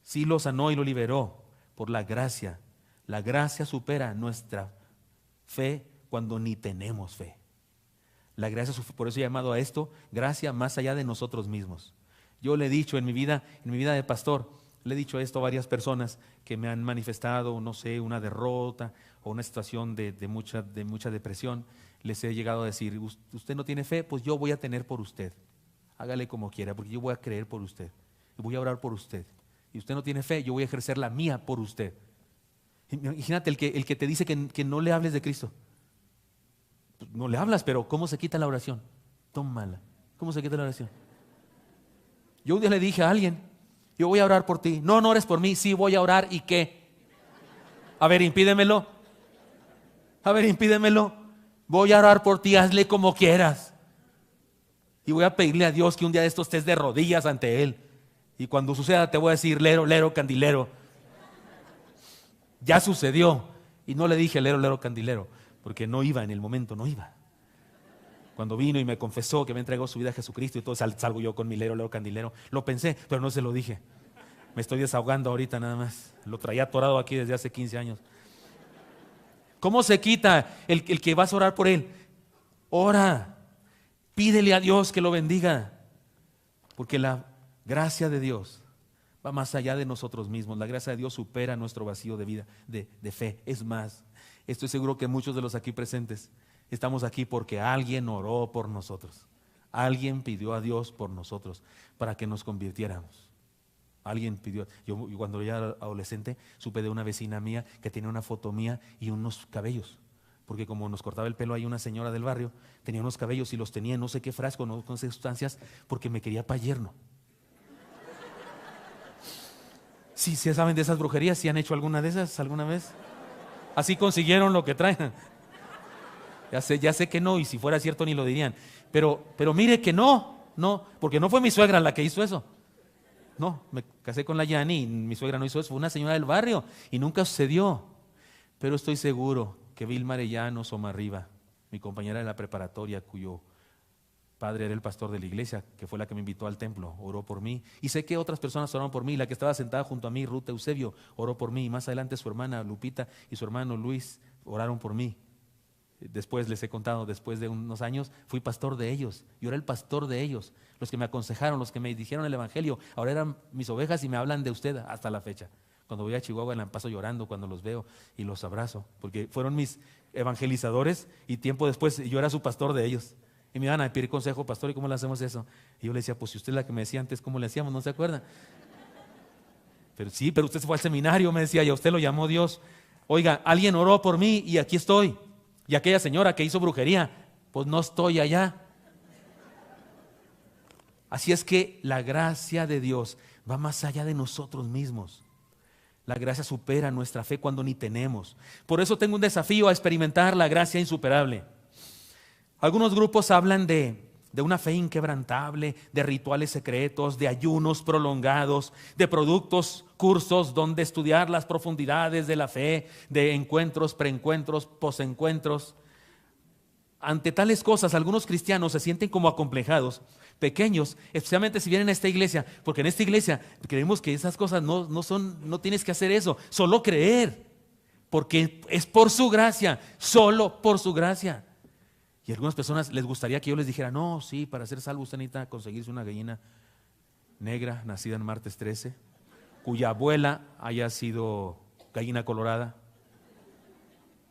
Sí lo sanó y lo liberó por la gracia. La gracia supera nuestra fe cuando ni tenemos fe. La gracia, por eso he llamado a esto gracia más allá de nosotros mismos. Yo le he dicho en mi vida de pastor, le he dicho esto a varias personas que me han manifestado, no sé, una derrota o una situación de mucha depresión. Les he llegado a decir: usted no tiene fe, pues yo voy a tener por usted. Hágale como quiera, porque yo voy a creer por usted y voy a orar por usted. Y usted no tiene fe, yo voy a ejercer la mía por usted. Imagínate el que te dice que no le hables de Cristo. No le hablas, pero ¿cómo se quita la oración? Tómala. ¿Cómo se quita la oración? Yo un día le dije a alguien: yo voy a orar por ti. No, no ores por mí. Sí, voy a orar. ¿Y qué? A ver, impídemelo. Voy a orar por ti, hazle como quieras. Y voy a pedirle a Dios que un día de estos estés de rodillas ante Él. Y cuando suceda te voy a decir: lero, lero, candilero. Ya sucedió. Y no le dije lero, lero, candilero, porque no iba en el momento, no iba. Cuando vino y me confesó que me entregó su vida a Jesucristo, y todo salgo yo con mi lero, lero, candilero. Lo pensé, pero no se lo dije. Me estoy desahogando ahorita nada más. Lo traía atorado aquí desde hace 15 años. ¿Cómo se quita el que vas a orar por él? Ora, pídele a Dios que lo bendiga, porque la gracia de Dios va más allá de nosotros mismos. La gracia de Dios supera nuestro vacío de vida, de fe. Es más, estoy seguro que muchos de los aquí presentes estamos aquí porque alguien oró por nosotros. Alguien pidió a Dios por nosotros para que nos convirtiéramos. Alguien pidió. Yo cuando era adolescente supe de una vecina mía que tenía una foto mía y unos cabellos. Porque como nos cortaba el pelo ahí una señora del barrio, tenía unos cabellos y los tenía en no sé qué frasco, no sé sustancias, porque me quería para yerno. Sí, ¿sí saben de esas brujerías? ¿Sí han hecho alguna de esas alguna vez? Así consiguieron lo que traen. Ya sé que no, y si fuera cierto ni lo dirían. Pero mire que no, porque no fue mi suegra la que hizo eso. No, me casé con la Yani y mi suegra no hizo eso, fue una señora del barrio y nunca sucedió. Pero estoy seguro que Vilma Arellano Somarriba, mi compañera de la preparatoria, cuyo padre era el pastor de la iglesia, que fue la que me invitó al templo, oró por mí. Y sé que otras personas oraron por mí. La que estaba sentada junto a mí, Ruth Eusebio, oró por mí. Y más adelante su hermana Lupita y su hermano Luis oraron por mí. Después les he contado, después de unos años fui pastor de ellos. Yo era el pastor de ellos. Los que me aconsejaron, los que me dijeron el evangelio, ahora eran mis ovejas y me hablan de usted hasta la fecha. Cuando voy a Chihuahua la paso llorando cuando los veo y los abrazo, porque fueron mis evangelizadores y tiempo después yo era su pastor de ellos. Y me iban a pedir consejo, pastor, ¿y cómo le hacemos eso? Y yo le decía, pues si usted es la que me decía antes cómo le hacíamos, ¿no se acuerda? Pero sí, pero usted se fue al seminario, me decía, y a usted lo llamó Dios. Oiga, alguien oró por mí y aquí estoy. Y aquella señora que hizo brujería, pues no estoy allá. Así es que la gracia de Dios va más allá de nosotros mismos. La gracia supera nuestra fe cuando ni tenemos. Por eso tengo un desafío a experimentar la gracia insuperable. Algunos grupos hablan de una fe inquebrantable, de rituales secretos, de ayunos prolongados, de productos, cursos donde estudiar las profundidades de la fe, de encuentros, preencuentros, posencuentros. Ante tales cosas, algunos cristianos se sienten como acomplejados, pequeños, especialmente si vienen a esta iglesia, porque en esta iglesia creemos que esas cosas no tienes que hacer eso, solo creer, porque es por su gracia, solo por su gracia. Y a algunas personas les gustaría que yo les dijera, no, sí, para ser salvo usted necesita conseguirse una gallina negra, nacida en martes 13, cuya abuela haya sido gallina colorada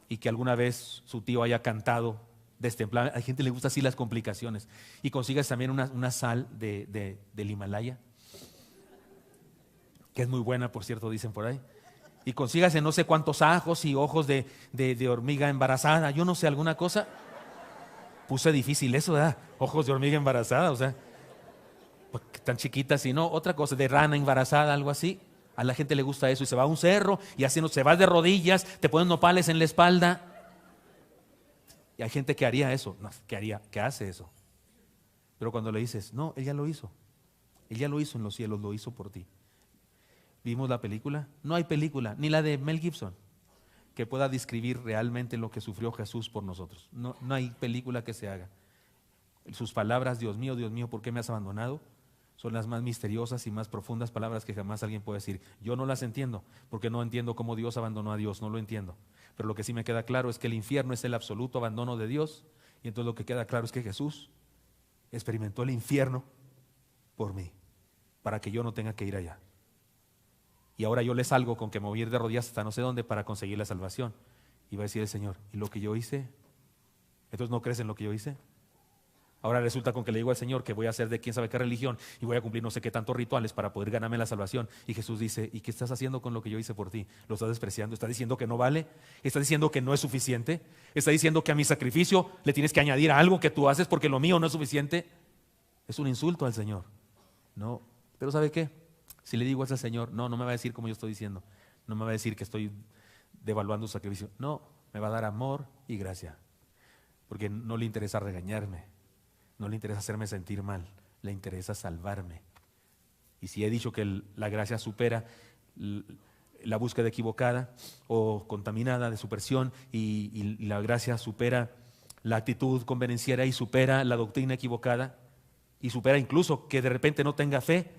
y que alguna vez su tío haya cantado destemplada. A gente le gusta así las complicaciones. Y consigas también una sal del Himalaya, que es muy buena, por cierto, dicen por ahí. Y consígase no sé cuántos ajos y ojos de hormiga embarazada, yo no sé, alguna cosa. Puse difícil eso, ¿verdad? Ojos de hormiga embarazada, o sea, tan chiquitas y no, otra cosa, de rana embarazada, algo así. A la gente le gusta eso y se va a un cerro y así se va de rodillas, te ponen nopales en la espalda. Y hay gente que haría eso, no, que hace eso. Pero cuando le dices, no, él ya lo hizo en los cielos, lo hizo por ti. ¿Vimos la película? No hay película, ni la de Mel Gibson, que pueda describir realmente lo que sufrió Jesús por nosotros. No hay película que se haga. Sus palabras, Dios mío, ¿por qué me has abandonado? Son las más misteriosas y más profundas palabras que jamás alguien puede decir. Yo no las entiendo, porque no entiendo cómo Dios abandonó a Dios, no lo entiendo. Pero lo que sí me queda claro es que el infierno es el absoluto abandono de Dios, y entonces lo que queda claro es que Jesús experimentó el infierno por mí, para que yo no tenga que ir allá. Y ahora yo le salgo con que me voy a ir de rodillas hasta no sé dónde para conseguir la salvación. Y va a decir el Señor, ¿y lo que yo hice? ¿Entonces no crees en lo que yo hice? Ahora resulta con que le digo al Señor que voy a hacer de quién sabe qué religión y voy a cumplir no sé qué tantos rituales para poder ganarme la salvación. Y Jesús dice, ¿y qué estás haciendo con lo que yo hice por ti? ¿Lo estás despreciando? ¿Estás diciendo que no vale? ¿Estás diciendo que no es suficiente? ¿Estás diciendo que a mi sacrificio le tienes que añadir algo que tú haces porque lo mío no es suficiente? Es un insulto al Señor. No, pero ¿sabe qué? Si le digo eso al Señor, no me va a decir como yo estoy diciendo. No me va a decir que estoy devaluando su sacrificio. No, me va a dar amor y gracia. Porque no le interesa regañarme. No le interesa hacerme sentir mal. Le interesa salvarme. Y si he dicho que la gracia supera la búsqueda equivocada o contaminada de subversión y la gracia supera la actitud convenenciera y supera la doctrina equivocada y supera incluso que de repente no tenga fe,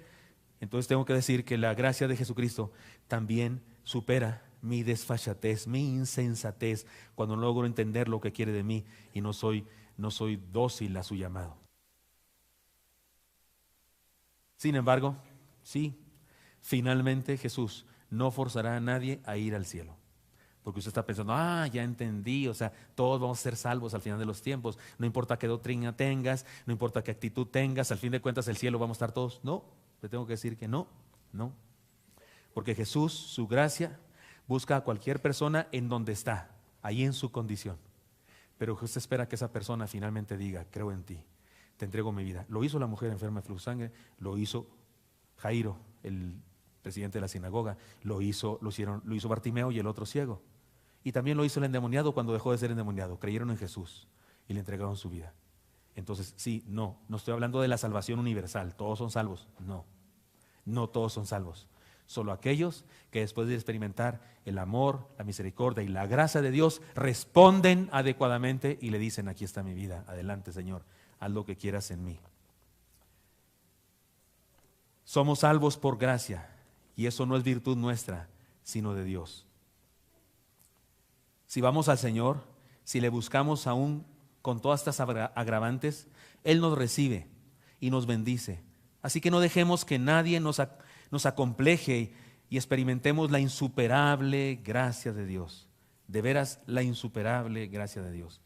entonces tengo que decir que la gracia de Jesucristo también supera mi desfachatez, mi insensatez, cuando no logro entender lo que quiere de mí y no soy dócil a su llamado. Sin embargo, sí, finalmente Jesús no forzará a nadie a ir al cielo. Porque usted está pensando, ya entendí, o sea, todos vamos a ser salvos al final de los tiempos. No importa qué doctrina tengas, no importa qué actitud tengas, al fin de cuentas el cielo vamos a estar todos. No, le tengo que decir que no. Porque Jesús, su gracia, busca a cualquier persona en donde está, ahí en su condición. Pero Jesús espera que esa persona finalmente diga, creo en ti, te entrego mi vida. Lo hizo la mujer enferma de flujo de sangre, lo hizo Jairo, el presidente de la sinagoga, lo hizo Bartimeo y el otro ciego. Y también lo hizo el endemoniado cuando dejó de ser endemoniado. Creyeron en Jesús y le entregaron su vida. Entonces, sí, no estoy hablando de la salvación universal. ¿Todos son salvos? No todos son salvos. Solo aquellos que después de experimentar el amor, la misericordia y la gracia de Dios responden adecuadamente y le dicen, aquí está mi vida, adelante Señor, haz lo que quieras en mí. Somos salvos por gracia y eso no es virtud nuestra, sino de Dios. Si vamos al Señor, si le buscamos aún con todas estas agravantes, Él nos recibe y nos bendice. Así que no dejemos que nadie nos acompleje y experimentemos la insuperable gracia de Dios. De veras, la insuperable gracia de Dios.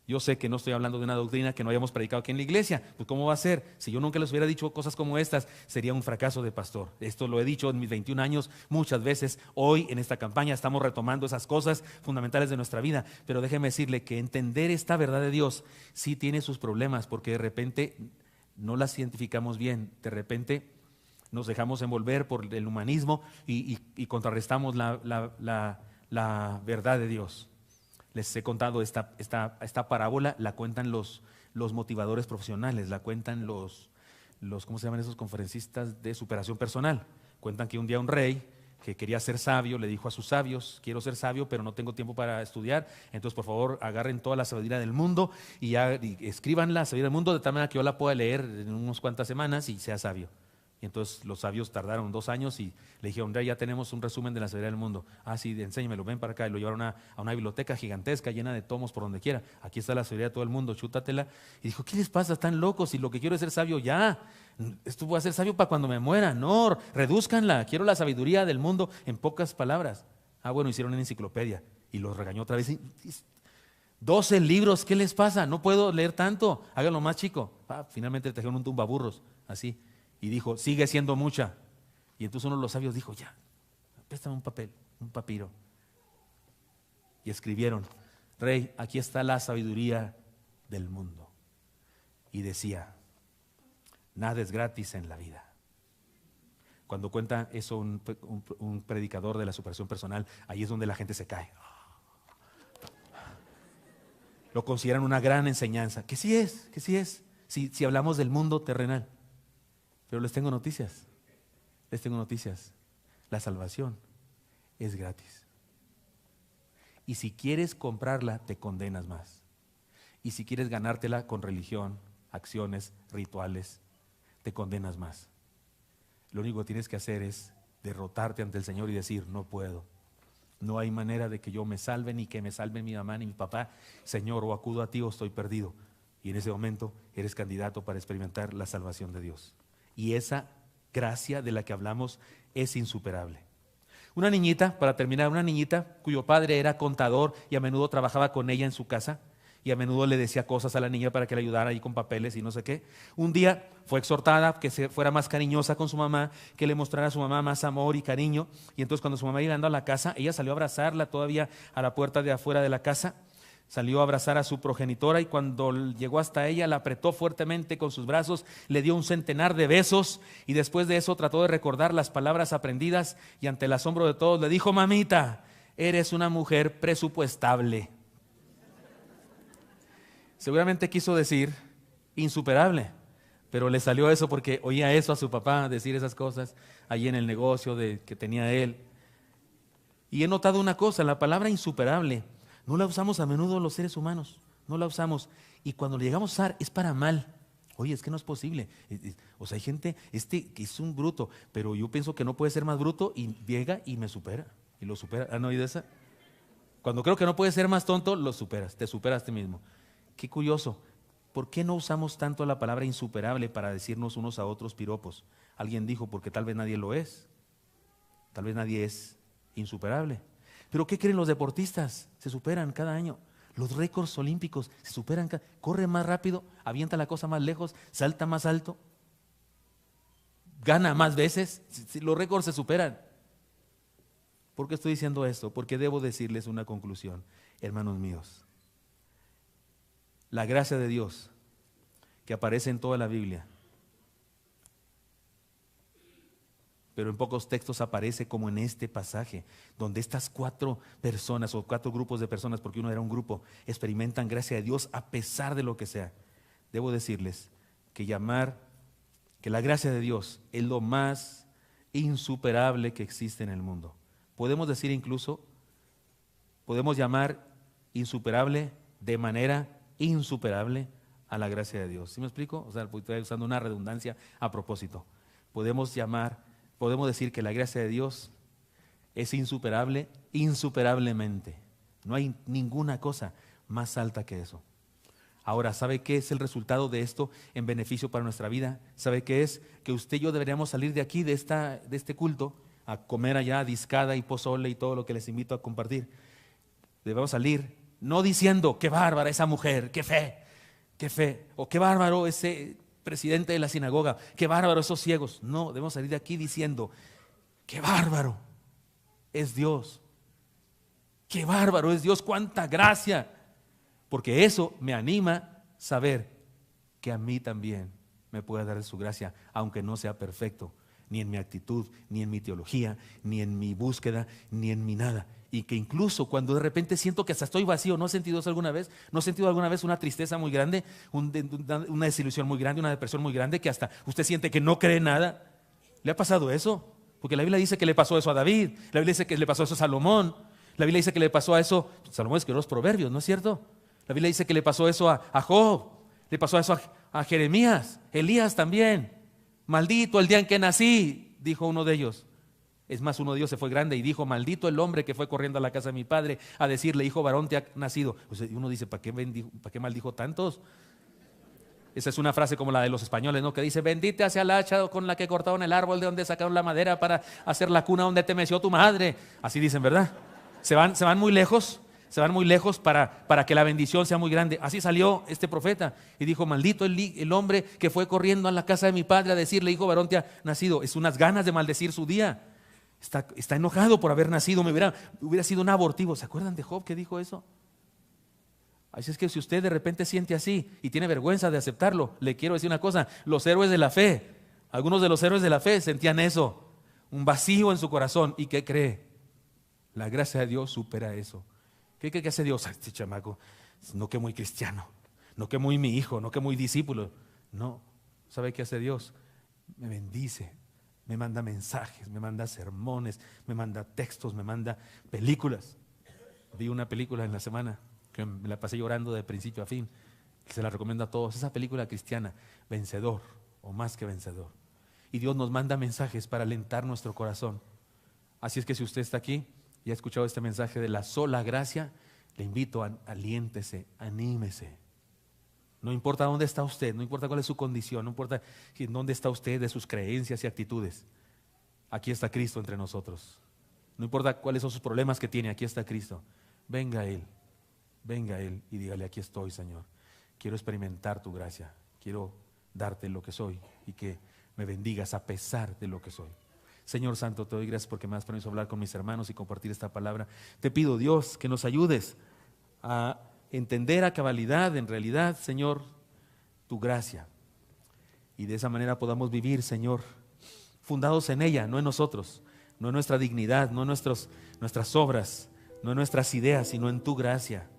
Yo sé que no estoy hablando de una doctrina que no hayamos predicado aquí en la iglesia. Pues ¿cómo va a ser? Si yo nunca les hubiera dicho cosas como estas, sería un fracaso de pastor. Esto lo he dicho en mis 21 años muchas veces. Hoy en esta campaña estamos retomando esas cosas fundamentales de nuestra vida. Pero déjeme decirle que entender esta verdad de Dios sí tiene sus problemas, porque de repente no las identificamos bien. De repente nos dejamos envolver por el humanismo y contrarrestamos la verdad de Dios. Les he contado esta parábola, la cuentan los motivadores profesionales, la cuentan los ¿cómo se llaman esos conferencistas de superación personal? Cuentan que un día un rey que quería ser sabio le dijo a sus sabios, quiero ser sabio pero no tengo tiempo para estudiar, entonces por favor agarren toda la sabiduría del mundo y escriban la sabiduría del mundo de tal manera que yo la pueda leer en unas cuantas semanas y sea sabio. Y entonces los sabios tardaron 2 años y le dijeron, ya tenemos un resumen de la sabiduría del mundo. Sí, enséñamelo, ven para acá. Y lo llevaron a una biblioteca gigantesca llena de tomos por donde quiera. Aquí está la sabiduría de todo el mundo, chútatela. Y dijo, ¿qué les pasa? Están locos y lo que quiero es ser sabio ya. Esto voy a ser sabio para cuando me muera. No, redúzcanla. Quiero la sabiduría del mundo en pocas palabras. Bueno, hicieron una enciclopedia y los regañó otra vez. 12 libros, ¿qué les pasa? No puedo leer tanto. Háganlo más chico. Finalmente le trajeron un tumbaburros, así. Y dijo, sigue siendo mucha. Y entonces uno de los sabios dijo, ya, préstame un papel, un papiro. Y escribieron, Rey, aquí está la sabiduría del mundo. Y decía, nada es gratis en la vida. Cuando cuenta eso un predicador de la superación personal, ahí es donde la gente se cae. Lo consideran una gran enseñanza, que sí es, si hablamos del mundo terrenal. Pero les tengo noticias. La salvación es gratis. Y si quieres comprarla, te condenas más. Y si quieres ganártela con religión, acciones, rituales, te condenas más. Lo único que tienes que hacer es derrotarte ante el Señor y decir, no puedo. No hay manera de que yo me salve, ni que me salve mi mamá ni mi papá. Señor, o acudo a ti o estoy perdido. Y en ese momento eres candidato para experimentar la salvación de Dios. Y esa gracia de la que hablamos es insuperable. Una niñita, para terminar, cuyo padre era contador y a menudo trabajaba con ella en su casa y a menudo le decía cosas a la niña para que le ayudara ahí con papeles y no sé qué. Un día fue exhortada que fuera más cariñosa con su mamá, que le mostrara a su mamá más amor y cariño. Y entonces cuando su mamá iba andando a la casa, ella salió a abrazarla todavía a la puerta de afuera de la casa. Salió a abrazar a su progenitora y cuando llegó hasta ella la apretó fuertemente con sus brazos, le dio un centenar de besos y después de eso trató de recordar las palabras aprendidas y ante el asombro de todos le dijo, mamita, eres una mujer presupuestable. Seguramente quiso decir insuperable, pero le salió eso porque oía eso a su papá decir esas cosas allí en el negocio que tenía él. Y he notado una cosa, la palabra insuperable no la usamos a menudo los seres humanos, no la usamos. Y cuando la llegamos a usar es para mal. Oye, es que no es posible. O sea, hay gente que es un bruto, pero yo pienso que no puede ser más bruto y llega y me supera. y lo superas. ¿Han oído esa? Cuando creo que no puedes ser más tonto, lo superas, te superas a ti mismo. Qué curioso. ¿Por qué no usamos tanto la palabra insuperable para decirnos unos a otros piropos? Alguien dijo, porque tal vez nadie lo es. Tal vez nadie es insuperable. Pero ¿qué creen los deportistas? Se superan cada año. Los récords olímpicos se superan, corre más rápido, avienta la cosa más lejos, salta más alto, gana más veces. Los récords se superan. ¿Por qué estoy diciendo esto? Porque debo decirles una conclusión, hermanos míos. La gracia de Dios que aparece en toda la Biblia, pero en pocos textos aparece como en este pasaje, donde estas 4 personas o 4 grupos de personas, porque uno era un grupo, experimentan gracia de Dios a pesar de lo que sea. Debo decirles que la gracia de Dios es lo más insuperable que existe en el mundo. Podemos decir incluso, podemos llamar insuperable de manera insuperable a la gracia de Dios. ¿Sí me explico? O sea, estoy usando una redundancia a propósito. Podemos decir que la gracia de Dios es insuperable, insuperablemente. No hay ninguna cosa más alta que eso. Ahora, ¿sabe qué es el resultado de esto en beneficio para nuestra vida? ¿Sabe qué es? Que usted y yo deberíamos salir de aquí, de este culto, a comer allá discada y pozole y todo lo que les invito a compartir. Debemos salir no diciendo, qué bárbara esa mujer, qué fe, o qué bárbaro ese presidente de la sinagoga, qué bárbaro esos ciegos. No, debemos salir de aquí diciendo, qué bárbaro es Dios, qué bárbaro es Dios, cuánta gracia, porque eso me anima saber que a mí también me puede dar de su gracia, aunque no sea perfecto, ni en mi actitud, ni en mi teología, ni en mi búsqueda, ni en mi nada. Y que incluso cuando de repente siento que hasta estoy vacío, ¿no has sentido eso alguna vez? ¿No has sentido alguna vez una tristeza muy grande, una desilusión muy grande, una depresión muy grande, que hasta usted siente que no cree nada? ¿Le ha pasado eso? Porque la Biblia dice que le pasó eso a David, la Biblia dice que le pasó eso a Salomón, la Biblia dice que le pasó a eso, Salomón escribió los Proverbios, ¿no es cierto? La Biblia dice que le pasó eso a Job, le pasó eso a Jeremías, Elías también. Maldito el día en que nací, dijo uno de ellos. Es más, uno de ellos se fue grande y dijo, maldito el hombre que fue corriendo a la casa de mi padre a decirle, hijo varón te ha nacido. Y uno dice, ¿para qué maldijo tantos? Esa es una frase como la de los españoles, ¿no? Que dice, bendita sea el hacha con la que cortaron el árbol de donde sacaron la madera para hacer la cuna donde te meció tu madre. Así dicen, ¿verdad? Se van muy lejos. Se van muy lejos para que la bendición sea muy grande. Así salió este profeta y dijo, maldito el hombre que fue corriendo a la casa de mi padre a decirle, hijo varón te ha nacido. Es unas ganas de maldecir su día. Está enojado por haber nacido, hubiera sido un abortivo. ¿Se acuerdan de Job que dijo eso? Así es que si usted de repente siente así y tiene vergüenza de aceptarlo, le quiero decir una cosa, los héroes de la fe, algunos de los héroes de la fe sentían eso, un vacío en su corazón. ¿Y qué cree? La gracia de Dios supera eso. ¿Qué cree que hace Dios? Este chamaco, no que muy cristiano, no que muy mi hijo, no que muy discípulo. No, ¿sabe qué hace Dios? Me bendice, me manda mensajes, me manda sermones, me manda textos, me manda películas. Vi una película en la semana que me la pasé llorando de principio a fin, que se la recomiendo a todos. Esa película cristiana, Vencedor o Más que Vencedor. Y Dios nos manda mensajes para alentar nuestro corazón. Así es que si usted está aquí y ha escuchado este mensaje de la sola gracia, le invito a aliéntese, anímese. No importa dónde está usted, no importa cuál es su condición, no importa dónde está usted de sus creencias y actitudes. Aquí está Cristo entre nosotros. No importa cuáles son sus problemas que tiene, aquí está Cristo. Venga a Él y dígale, aquí estoy, Señor. Quiero experimentar tu gracia, quiero darte lo que soy y que me bendigas a pesar de lo que soy. Señor Santo, te doy gracias porque me das permiso hablar con mis hermanos y compartir esta palabra. Te pido, Dios, que nos ayudes a entender a cabalidad, en realidad, Señor, tu gracia. Y de esa manera podamos vivir, Señor, fundados en ella, no en nosotros, no en nuestra dignidad, no en nuestras obras, no en nuestras ideas, sino en tu gracia.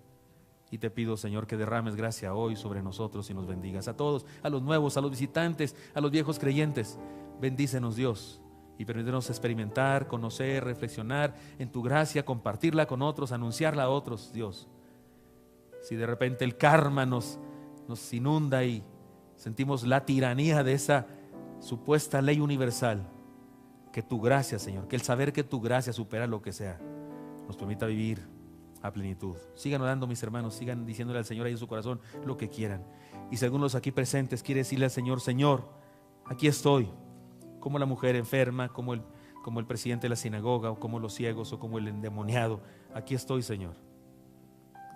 Y te pido, Señor, que derrames gracia hoy sobre nosotros y nos bendigas a todos, a los nuevos, a los visitantes, a los viejos creyentes. Bendícenos, Dios. Y permítenos experimentar, conocer, reflexionar en tu gracia, compartirla con otros, anunciarla a otros, Dios. Si de repente el karma nos inunda y sentimos la tiranía de esa supuesta ley universal, que tu gracia, Señor, que el saber que tu gracia supera lo que sea, nos permita vivir a plenitud. Sigan orando, mis hermanos, sigan diciéndole al Señor ahí en su corazón lo que quieran. Y si alguno de los aquí presentes quiere decirle al Señor: Señor, aquí estoy, como la mujer enferma, como el presidente de la sinagoga, o como los ciegos, o como el endemoniado, aquí estoy, Señor,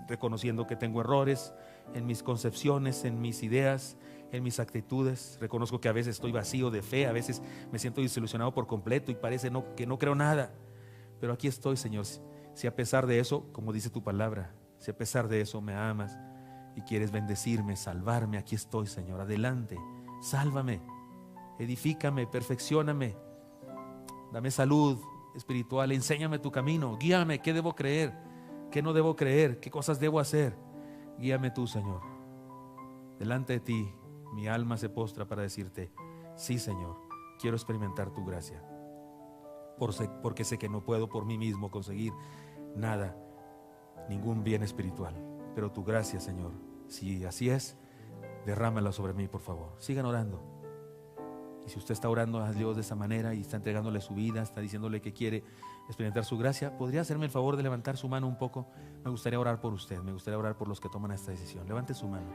reconociendo que tengo errores en mis concepciones, en mis ideas, en mis actitudes. Reconozco que a veces estoy vacío de fe, a veces me siento desilusionado por completo y parece que no creo nada. Pero aquí estoy, Señor. Si a pesar de eso, como dice tu palabra, si a pesar de eso me amas y quieres bendecirme, salvarme, aquí estoy, Señor. Adelante, sálvame, edifícame, perfeccióname, dame salud espiritual, enséñame tu camino, guíame, qué debo creer, qué no debo creer, qué cosas debo hacer. Guíame tú, Señor. Delante de ti mi alma se postra para decirte: sí, Señor, quiero experimentar tu gracia, porque sé que no puedo por mí mismo conseguir nada, ningún bien espiritual, pero tu gracia, Señor, si así es, derrámala sobre mí, por favor. Sigan orando. Y si usted está orando a Dios de esa manera y está entregándole su vida, está diciéndole que quiere experimentar su gracia, ¿podría hacerme el favor de levantar su mano un poco? Me gustaría orar por usted, me gustaría orar por los que toman esta decisión. Levante su mano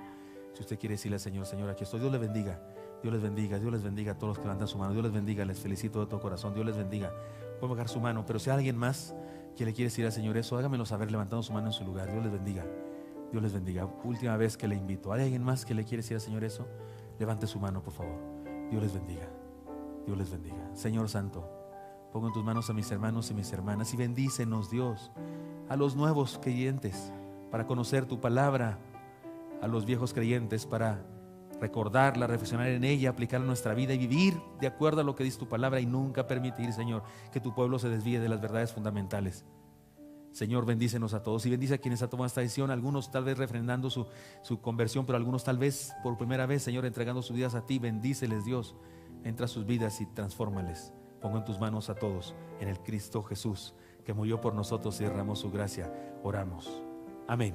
si usted quiere decirle al Señor: Señor, aquí estoy. Dios le bendiga, Dios les bendiga, Dios les bendiga a todos los que levantan su mano. Dios les bendiga, les felicito de todo corazón. Dios les bendiga. Pueden bajar su mano, pero si hay alguien más que le quiere decir al Señor eso, hágamelo saber levantando su mano en su lugar. Dios les bendiga, Dios les bendiga. Última vez que le invito. ¿Hay alguien más que le quiere decir al Señor eso? Levante su mano, por favor. Dios les bendiga, Dios les bendiga. Señor Santo, pongo en tus manos a mis hermanos y mis hermanas y bendícenos, Dios, a los nuevos creyentes para conocer tu palabra, a los viejos creyentes para recordarla, reflexionar en ella, aplicarla en nuestra vida y vivir de acuerdo a lo que dice tu palabra, y nunca permitir, Señor, que tu pueblo se desvíe de las verdades fundamentales. Señor, bendícenos a todos y bendice a quienes han tomado esta decisión, algunos tal vez refrendando su conversión, pero algunos tal vez por primera vez, Señor, entregando sus vidas a ti. Bendíceles, Dios, entra a sus vidas y transfórmales. Pongo en tus manos a todos, en el Cristo Jesús, que murió por nosotros y derramó su gracia. Oramos. Amén.